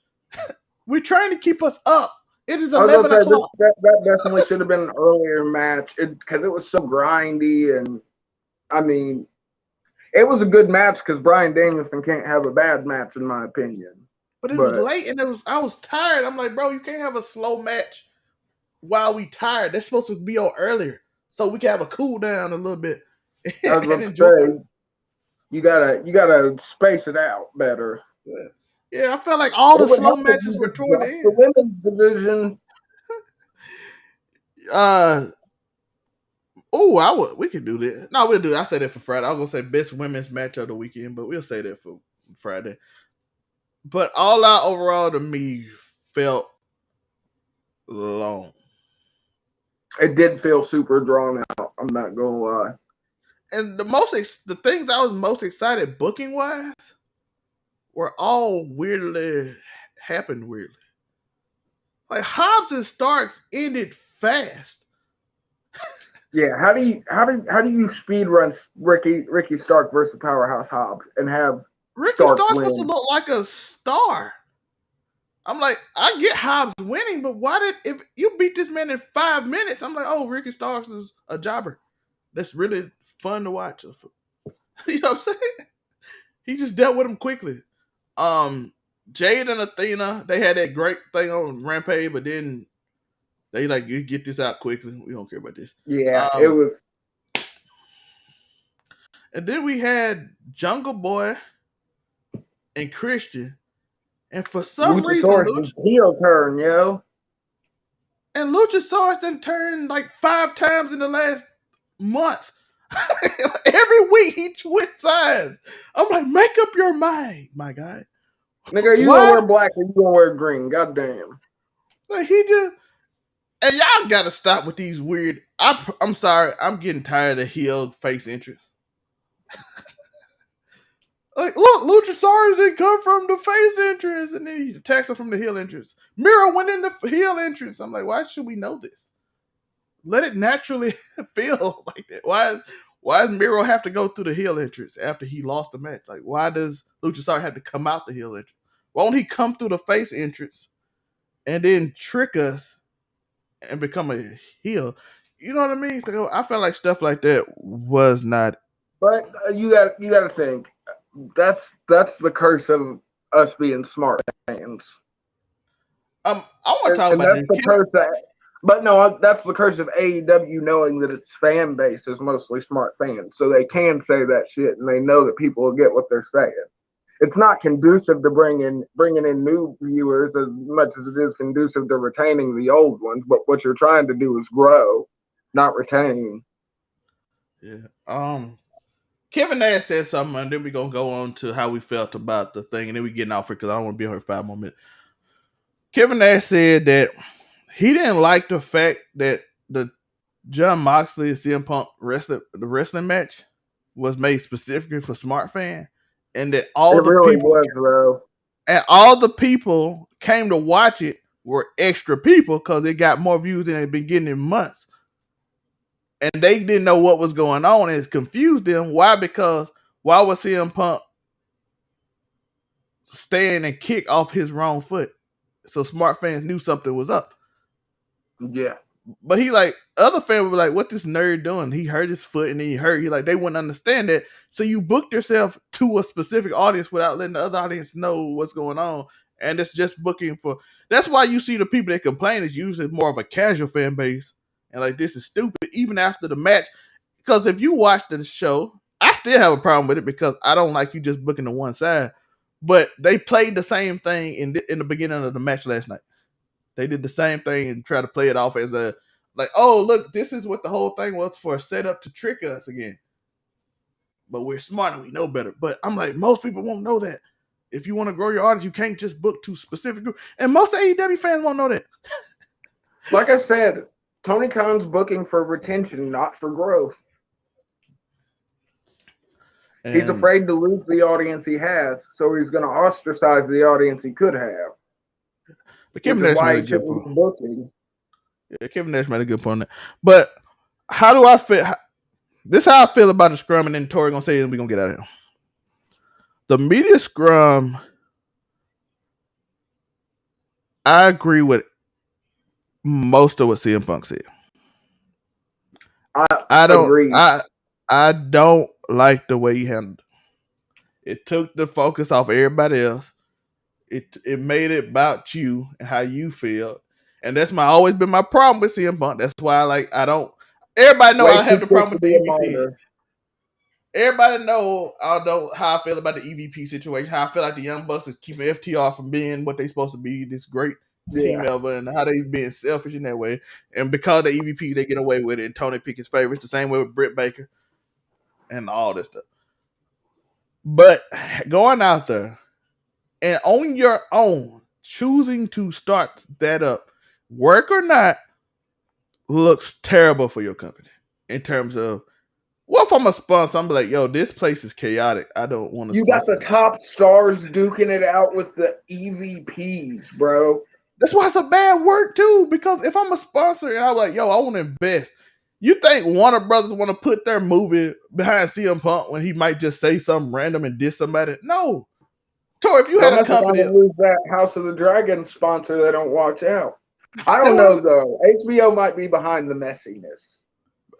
We're trying to keep us up. It is 11 o'clock. That definitely should have been an earlier match because it was so grindy. And, I mean, it was a good match because Bryan Danielson can't have a bad match, in my opinion. But it was late, and I was tired. I'm like, bro, you can't have a slow match while we tired. That's supposed to be on earlier, so we can have a cool down a little bit. I was going to say, you gotta space it out better. Yeah, I felt like all the slow matches were toward the end. The women's division. We could do that. No, we'll do that. I said that for Friday. I was gonna say best women's match of the weekend, but we'll say that for Friday. But All Out overall to me felt long. It did feel super drawn out. I'm not gonna lie. And the things I was most excited booking wise were all happened weirdly. Like Hobbs and Starks ended fast. Yeah, how do you speed run Ricky Stark versus Powerhouse Hobbs and have Ricky Stark's supposed to look like a star? I'm like, I get Hobbs winning, but if you beat this man in 5 minutes, I'm like, oh, Ricky Starks is a jobber. That's really fun to watch. You know what I'm saying? He just dealt with him quickly. Jade and Athena, they had that great thing on Rampage, but then they like, you get this out quickly. We don't care about this. Yeah, it was. And then we had Jungle Boy and Christian. And for some reason, heel turn, yo. And Luchasaurus done turned like 5 times in the last month. Every week he switched sides. I'm like, make up your mind, my guy. Nigga, are you gonna wear black or you gonna wear green? Goddamn. Like and y'all gotta stop with these weird. I'm sorry, I'm getting tired of heel face entrance. Like, look, Luchasaurus didn't come from the face entrance, and then he attacks him from the heel entrance. Miro went in the heel entrance. I'm like, why should we know this? Let it naturally feel like that. Why does Miro have to go through the heel entrance after he lost the match? Like, why does Luchasaurus have to come out the heel entrance? Why don't he come through the face entrance and then trick us and become a heel? You know what I mean? So I felt like stuff like that was not. But you got to think that's the curse of us being smart fans. I want to talk about that's the curse that's the curse of AEW, knowing that its fan base is mostly smart fans, so they can say that shit and they know that people will get what they're saying. It's not conducive to bringing in new viewers as much as it is conducive to retaining the old ones. But what you're trying to do is grow, not retain. Yeah. Kevin Nash said something, and then we're going to go on to how we felt about the thing, and then we're getting off it because I don't want to be here 5 more minutes. Kevin Nash said that he didn't like the fact that the John Moxley and CM Punk wrestling match was made specifically for smart fan, and that all the people came to watch it were extra people because it got more views than it had been getting in months. And they didn't know what was going on, and it confused them. Why? Because why was CM Punk stand and kick off his wrong foot? So smart fans knew something was up. Yeah. But he like, other fans were like, what this nerd doing? He hurt his foot and then he hurt. He like, they wouldn't understand that. So you booked yourself to a specific audience without letting the other audience know what's going on. And it's just booking for, that's why you see the people that complain is usually more of a casual fan base. And like, this is stupid, even after the match. Because if you watch the show, I still have a problem with it because I don't like you just booking to one side. But they played the same thing in the beginning of the match last night. They did the same thing and try to play it off as a, like, oh, look, this is what the whole thing was for, a setup to trick us again. But we're smart and we know better. But I'm like, most people won't know that. If you want to grow your audience, you can't just book to specific group. And most AEW fans won't know that. Like I said, Tony Khan's booking for retention, not for growth. And he's afraid to lose the audience he has, so he's going to ostracize the audience he could have. But Kevin Nash made a good point. Yeah, Kevin Nash made a good point on that. But how do I feel? This is how I feel about the scrum, and then Tori gonna say it, and we're gonna get out of here. The media scrum, I agree with most of what CM Punk said. I don't agree. I don't like the way he handled it. It took the focus off everybody else. It made it about you and how you feel. And that's always been my problem with CM Punk. That's why everybody know I have the problem with the EVP. Everybody know how I feel about the EVP situation, how I feel like the Young Bucks is keeping FTR from being what they're supposed to be, this great team ever, and how they being selfish in that way. And because the EVP, they get away with it, and Tony pick his favorites, the same way with Britt Baker and all this stuff. But going out there and on your own, choosing to start that up, work or not, looks terrible for your company in terms of, well, if I'm a sponsor, I'm like, yo, this place is chaotic. I don't want to. You got the top stars duking it out with the EVPs, bro. That's why it's a bad work too. Because if I'm a sponsor and I'm like, yo, I want to invest. You think Warner Brothers want to put their movie behind CM Punk when he might just say something random and diss somebody? No. Tor, if you had a company, lose that House of the Dragon sponsor, they don't watch out. I don't know though. HBO might be behind the messiness.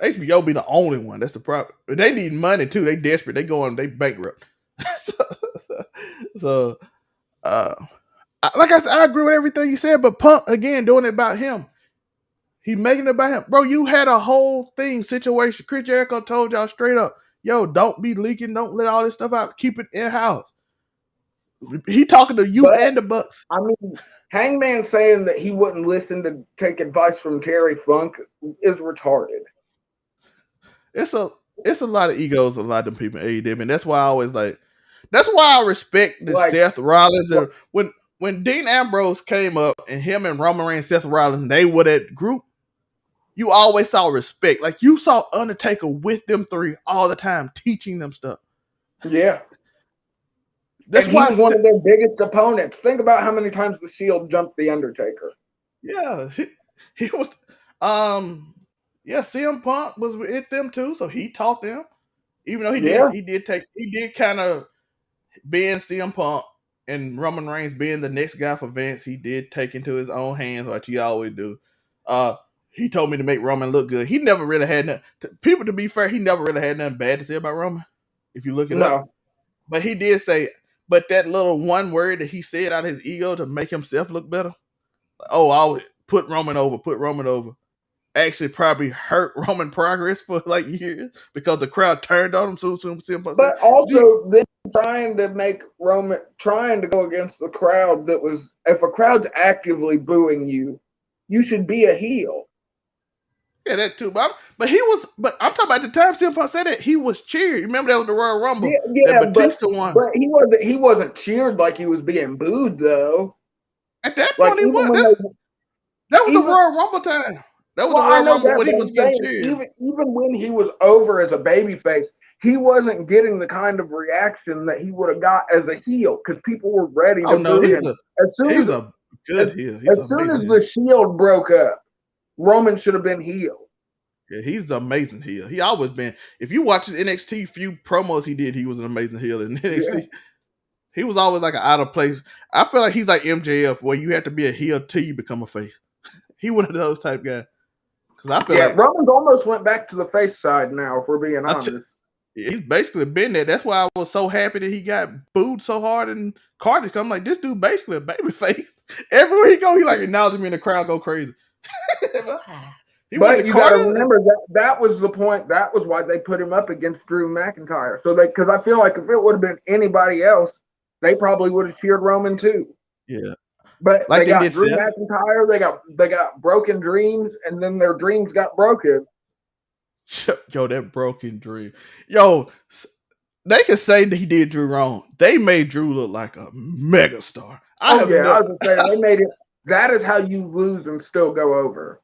HBO be the only one. That's the problem. They need money too. They desperate. They bankrupt. so, like I said, I agree with everything you said. But Punk again doing it about him. He making it about him, bro. You had a whole situation. Chris Jericho told y'all straight up, yo, don't be leaking. Don't let all this stuff out. Keep it in house. He talking to you and the Bucks. I mean, Hangman saying that he wouldn't listen to take advice from Terry Funk is retarded. It's a lot of egos, a lot of them people in AEW, and that's why I always that's why I respect the Seth Rollins. And when Dean Ambrose came up and him and Roman Reigns, Seth Rollins, they were that group, you always saw respect. Like you saw Undertaker with them three all the time, teaching them stuff. Yeah. That's and why he was one of their biggest opponents. Think about how many times the Shield jumped the Undertaker. Yeah, he was. CM Punk was with them too, so he taught them. Even though he did kind of being CM Punk and Roman Reigns being the next guy for Vince, he did take into his own hands like he always do. He told me to make Roman look good. He never really had nothing. People, to be fair, he never really had nothing bad to say about Roman. If you look it up, but he did say, but that little one word that he said out of his ego to make himself look better. Oh, I would put Roman over. Actually, probably hurt Roman progress for like years because the crowd turned on him soon. But also, they're trying to go against the crowd that was. If a crowd's actively booing you, you should be a heel. Yeah, that too. But I'm talking about the time CM Punk said that he was cheered. You remember that was the Royal Rumble? Yeah, that Batista won. But he wasn't cheered like he was being booed though. At that point, he was. That was the Royal Rumble time. That was the Royal Rumble when he was getting cheered. Even when he was over as a babyface, he wasn't getting the kind of reaction that he would have got as a heel because people were ready to boo him. He's a good heel. As soon as the Shield broke up, Roman should have been heel. Yeah, he's the amazing heel. He always been. If you watch his NXT few promos he did, he was an amazing heel in NXT. Yeah. He was always like an out of place. I feel like he's like MJF, where you have to be a heel till you become a face. He one of those type guys. I feel like Roman's almost went back to the face side now, if we're being honest. He's basically been there. That's why I was so happy that he got booed so hard in Cardiff. I'm like, this dude basically a baby face. Everywhere he go, he like acknowledging me and the crowd go crazy. But you got to remember that was the point. That was why they put him up against Drew McIntyre. So because I feel like if it would have been anybody else, they probably would have cheered Roman too. Yeah. But like they got Drew McIntyre, they got Broken Dreams, and then their dreams got broken. Yo, that Broken Dream. Yo, they could say that he did Drew wrong. They made Drew look like a megastar. I was gonna say they made it. That is how you lose and still go over.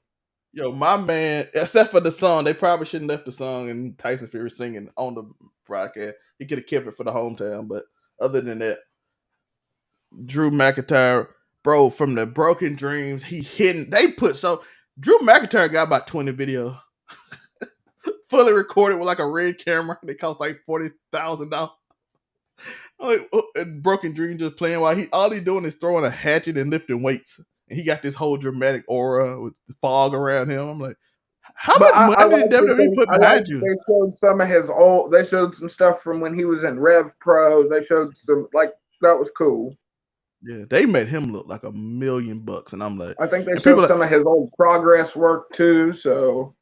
Yo, my man, except for the song, they probably shouldn't have left the song and Tyson Fury singing on the broadcast. He could have kept it for the hometown, but other than that, Drew McIntyre, bro, from the Broken Dreams, Drew McIntyre got about 20 videos. Fully recorded with like a red camera. They cost like $40,000. And Broken Dream just playing while all he doing is throwing a hatchet and lifting weights. And he got this whole dramatic aura with the fog around him. I'm like, how much money did WWE put behind you? They showed some of his they showed some stuff from when he was in Rev Pro. They showed some, that was cool. Yeah, they made him look like $1 million. And I'm like, I think they showed some of his old progress work too. So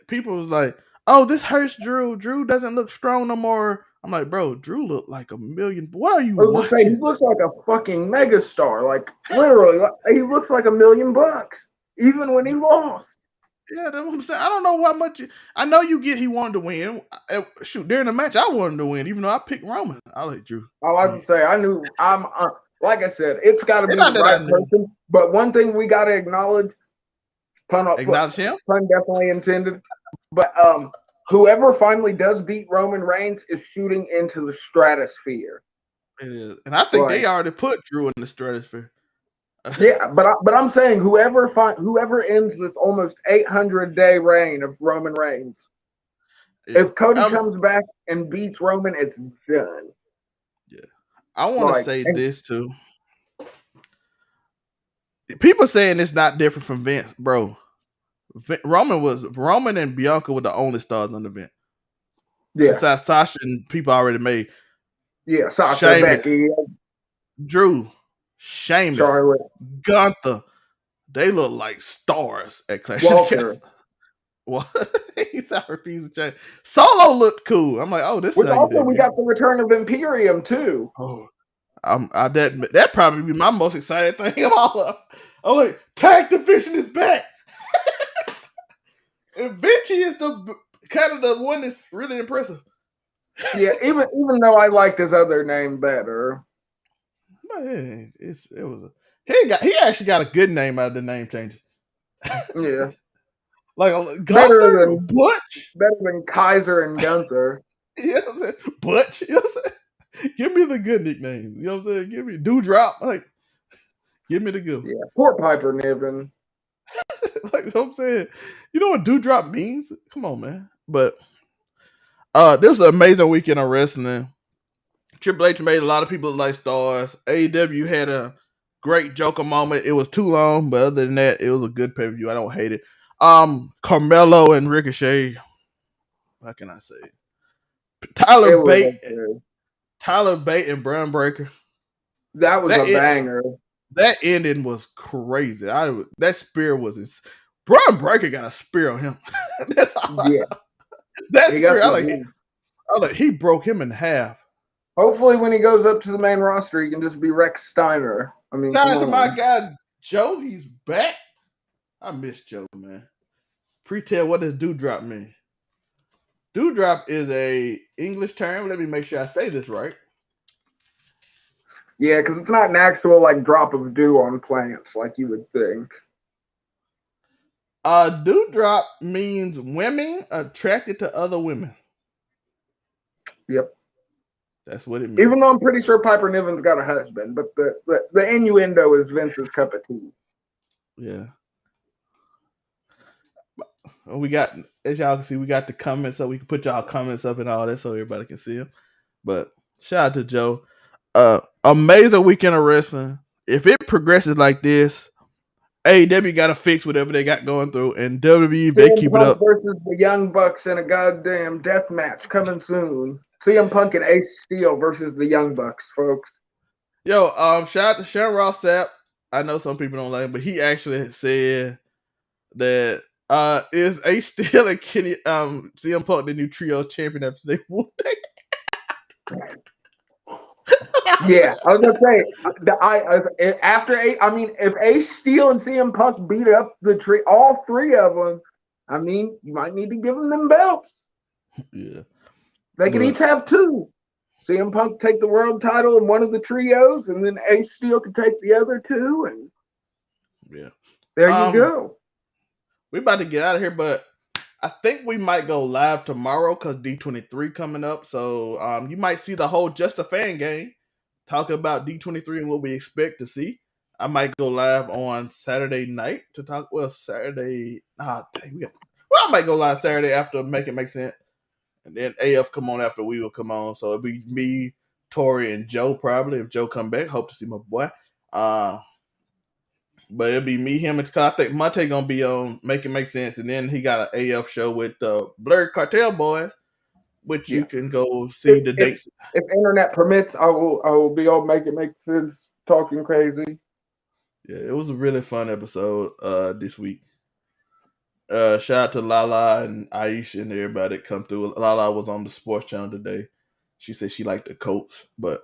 people was like, oh, this hurts Drew. Drew doesn't look strong no more. I'm like, bro, Drew looked like $1 million. What are you watching? He looks like a fucking megastar. Like, literally, he looks like $1 million, even when he lost. Yeah, that's what I'm saying. I don't know how much. I know he wanted to win. Shoot, during the match, I wanted to win, even though I picked Roman. I like Drew. I would say I knew. Like I said, it's got to be the right person. But one thing we got to acknowledge, pun definitely intended. But whoever finally does beat Roman Reigns is shooting into the stratosphere. It is, and I think they already put Drew in the stratosphere. Yeah, but I'm saying whoever ends this almost 800-day reign of Roman Reigns, if Cody comes back and beats Roman, it's done. Yeah, I want to say this too. People saying it's not different from Vince, bro. Roman and Bianca were the only stars on the event. Yeah. Besides Sasha and people already made. Yeah, Sasha, Becky, Drew, Sheamus, Charlotte, Gunther. They look like stars at Clash of the Castle. Well, he's out refusing to change. Solo looked cool. I'm like, oh, this is also we got the return of Imperium too. Oh, that probably be my most excited thing of all of them. I'm like, tag division is back. And Vinci is the kind of the one that's really impressive. Yeah, even though I liked his other name better. But he actually got a good name out of the name change. Yeah. Like Gunther and Butch. Better than Kaiser and Gunther. You know what I'm saying? Butch, you know what I'm saying? Give me the good nickname. You know what I'm saying? Give me Dewdrop. Like, give me the good one. Yeah, poor Piper Niven. Like, you know what I'm saying? You know what Dewdrop means? Come on, man. But this was an amazing weekend of wrestling. Triple H made a lot of people look like stars. AEW had a great Joker moment. It was too long, but other than that, it was a good pay-per-view. I don't hate it. Carmelo and Ricochet. How can I say? Tyler Bate and Braun Breaker. That was a banger. That ending was crazy. That spear was Braun Breaker got a spear on him. Yeah. That spear, he broke him in half. Hopefully, when he goes up to the main roster, he can just be Rex Steiner. I mean, shout out to my guy Joe. He's back. I miss Joe, man. Pre-tell, what does dewdrop mean? Dewdrop is a English term. Let me make sure I say this right. Yeah, because it's not an actual like drop of dew on plants like you would think. Dewdrop means women attracted to other women. Yep. That's what it means. Even though I'm pretty sure Piper Niven's got a husband, but the innuendo is Vince's cup of tea. Yeah. We got, as y'all can see, we got the comments so we can put y'all comments up and all that so everybody can see them. But shout out to Joe. Amazing weekend of wrestling. If it progresses like this, AEW got to fix whatever they got going through, and WWE, if they keep it up. Versus the Young Bucks in a goddamn death match coming soon. CM Punk and Ace Steel versus the Young Bucks, folks. Yo, shout out to Sharon Ross Sapp. I know some people don't like him, but he actually said that is Ace Steel and Kenny CM Punk the new trio champion after they won. Yeah, I was gonna say if Ace Steel and CM Punk beat up all three of them, I mean, you might need to give them belts. Yeah, they can each have two. CM Punk take the world title in one of the trios, and then Ace Steel can take the other two, and there you go. We're about to get out of here, but I think we might go live tomorrow because D23 coming up. So you might see the whole Just a Fan game talking about D23 and what we expect to see. I might go live on Saturday night to talk. Well, Saturday. I might go live Saturday after Make It Make Sense. And then AF come on after we will come on. So it'll be me, Tori, and Joe probably. If Joe come back, hope to see my boy. But it'll be me, him, and I think Monte gonna be on Make It Make Sense, and then he got an AF show with the Blurred Cartel Boys, which you can go see the dates. If internet permits, I will be on Make It Make Sense talking crazy. Yeah, it was a really fun episode this week. Shout out to Lala and Aisha and everybody that come through. Lala was on the sports channel today. She said she liked the Colts, but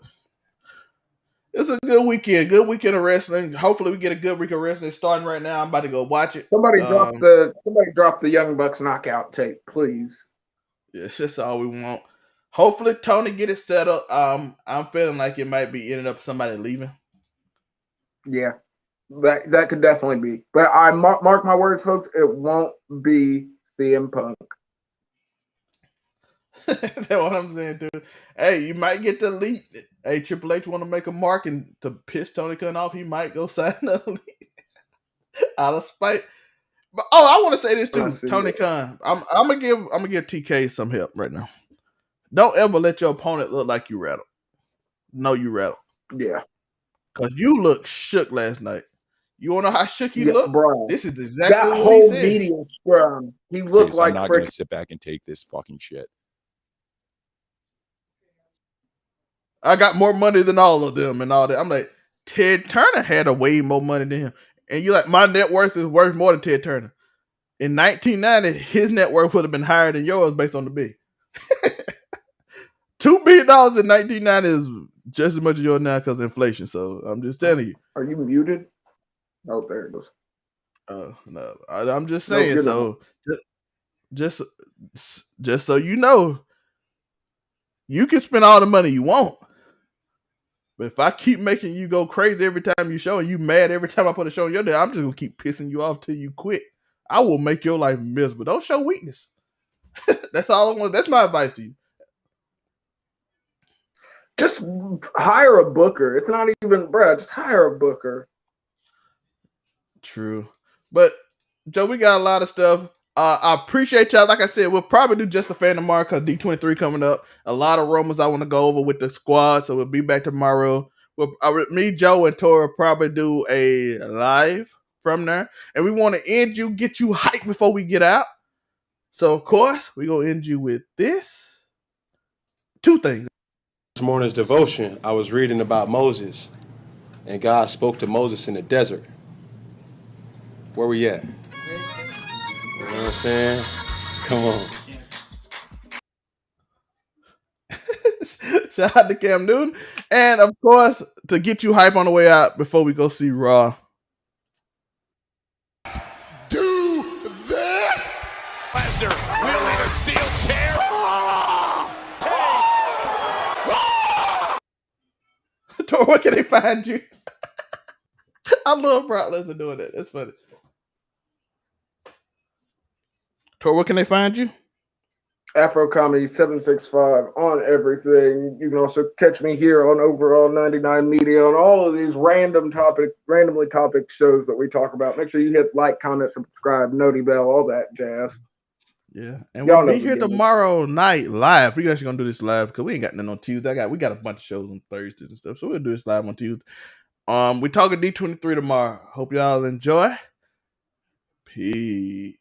it's a good weekend. Good weekend of wrestling. Hopefully we get a good week of wrestling starting right now. I'm about to go watch it. Somebody drop the Young Bucks knockout tape, please. Yeah, it's just all we want. Hopefully Tony get it set up. I'm feeling like it might be ending up somebody leaving. Yeah, that could definitely be. But I mark my words, folks. It won't be CM Punk. That's what I'm saying, dude. Hey, you might get the lead. Hey, Triple H want to make a mark and to piss Tony Khan off. He might go sign up out of spite. But I want to say this too, Tony Khan. I'm gonna give TK some help right now. Don't ever let your opponent look like you rattled. No, you rattled. Yeah, because you look shook last night. You want to know how shook you look? Bro. This is exactly that what whole he said. media scrum. He looked like I'm not going to sit back and take this fucking shit. I got more money than all of them and all that. I'm like, Ted Turner had a way more money than him. And you like, my net worth is worth more than Ted Turner. In 1990, his net worth would have been higher than yours based on the bid. $2 billion in 1990 is just as much as yours now because of inflation. So I'm just telling you. Are you muted? Oh, there it goes. No, I'm just saying. No, so just so you know, you can spend all the money you want. But if I keep making you go crazy every time you show and you mad every time I put a show on your day, I'm just going to keep pissing you off till you quit. I will make your life miserable. Don't show weakness. That's all I want. That's my advice to you. Just hire a booker. It's not even, bro, just hire a booker. True. But, Joe, we got a lot of stuff. I appreciate y'all. Like I said, we'll probably do just a fan tomorrow because D23 coming up. A lot of rumors I want to go over with the squad, so we'll be back tomorrow. Me, Joe, and Tora probably do a live from there. And we want to get you hyped before we get out. So, of course, we're going to end you with this. 2 things. This morning's devotion, I was reading about Moses, and God spoke to Moses in the desert. Where we at? You know what I'm saying? Come on. Shout out to Cam Newton. And, of course, to get you hype on the way out before we go see Raw. Do this! Lesnar wielding a steel chair. Tor, where can they find you? I love Brock Lesnar doing that. That's funny. Tor, where can they find you? Afro Comedy 765 on everything. You can also catch me here on Overall 99 Media on all of these randomly topic shows that we talk about. Make sure you hit like, comment, subscribe, noti bell, all that jazz. Yeah, and we'll be here tomorrow night live. We're actually gonna do this live because we ain't got nothing on Tuesday. We got a bunch of shows on Thursdays and stuff, so we'll do this live on Tuesday. We talking D23 tomorrow. Hope y'all enjoy. Peace.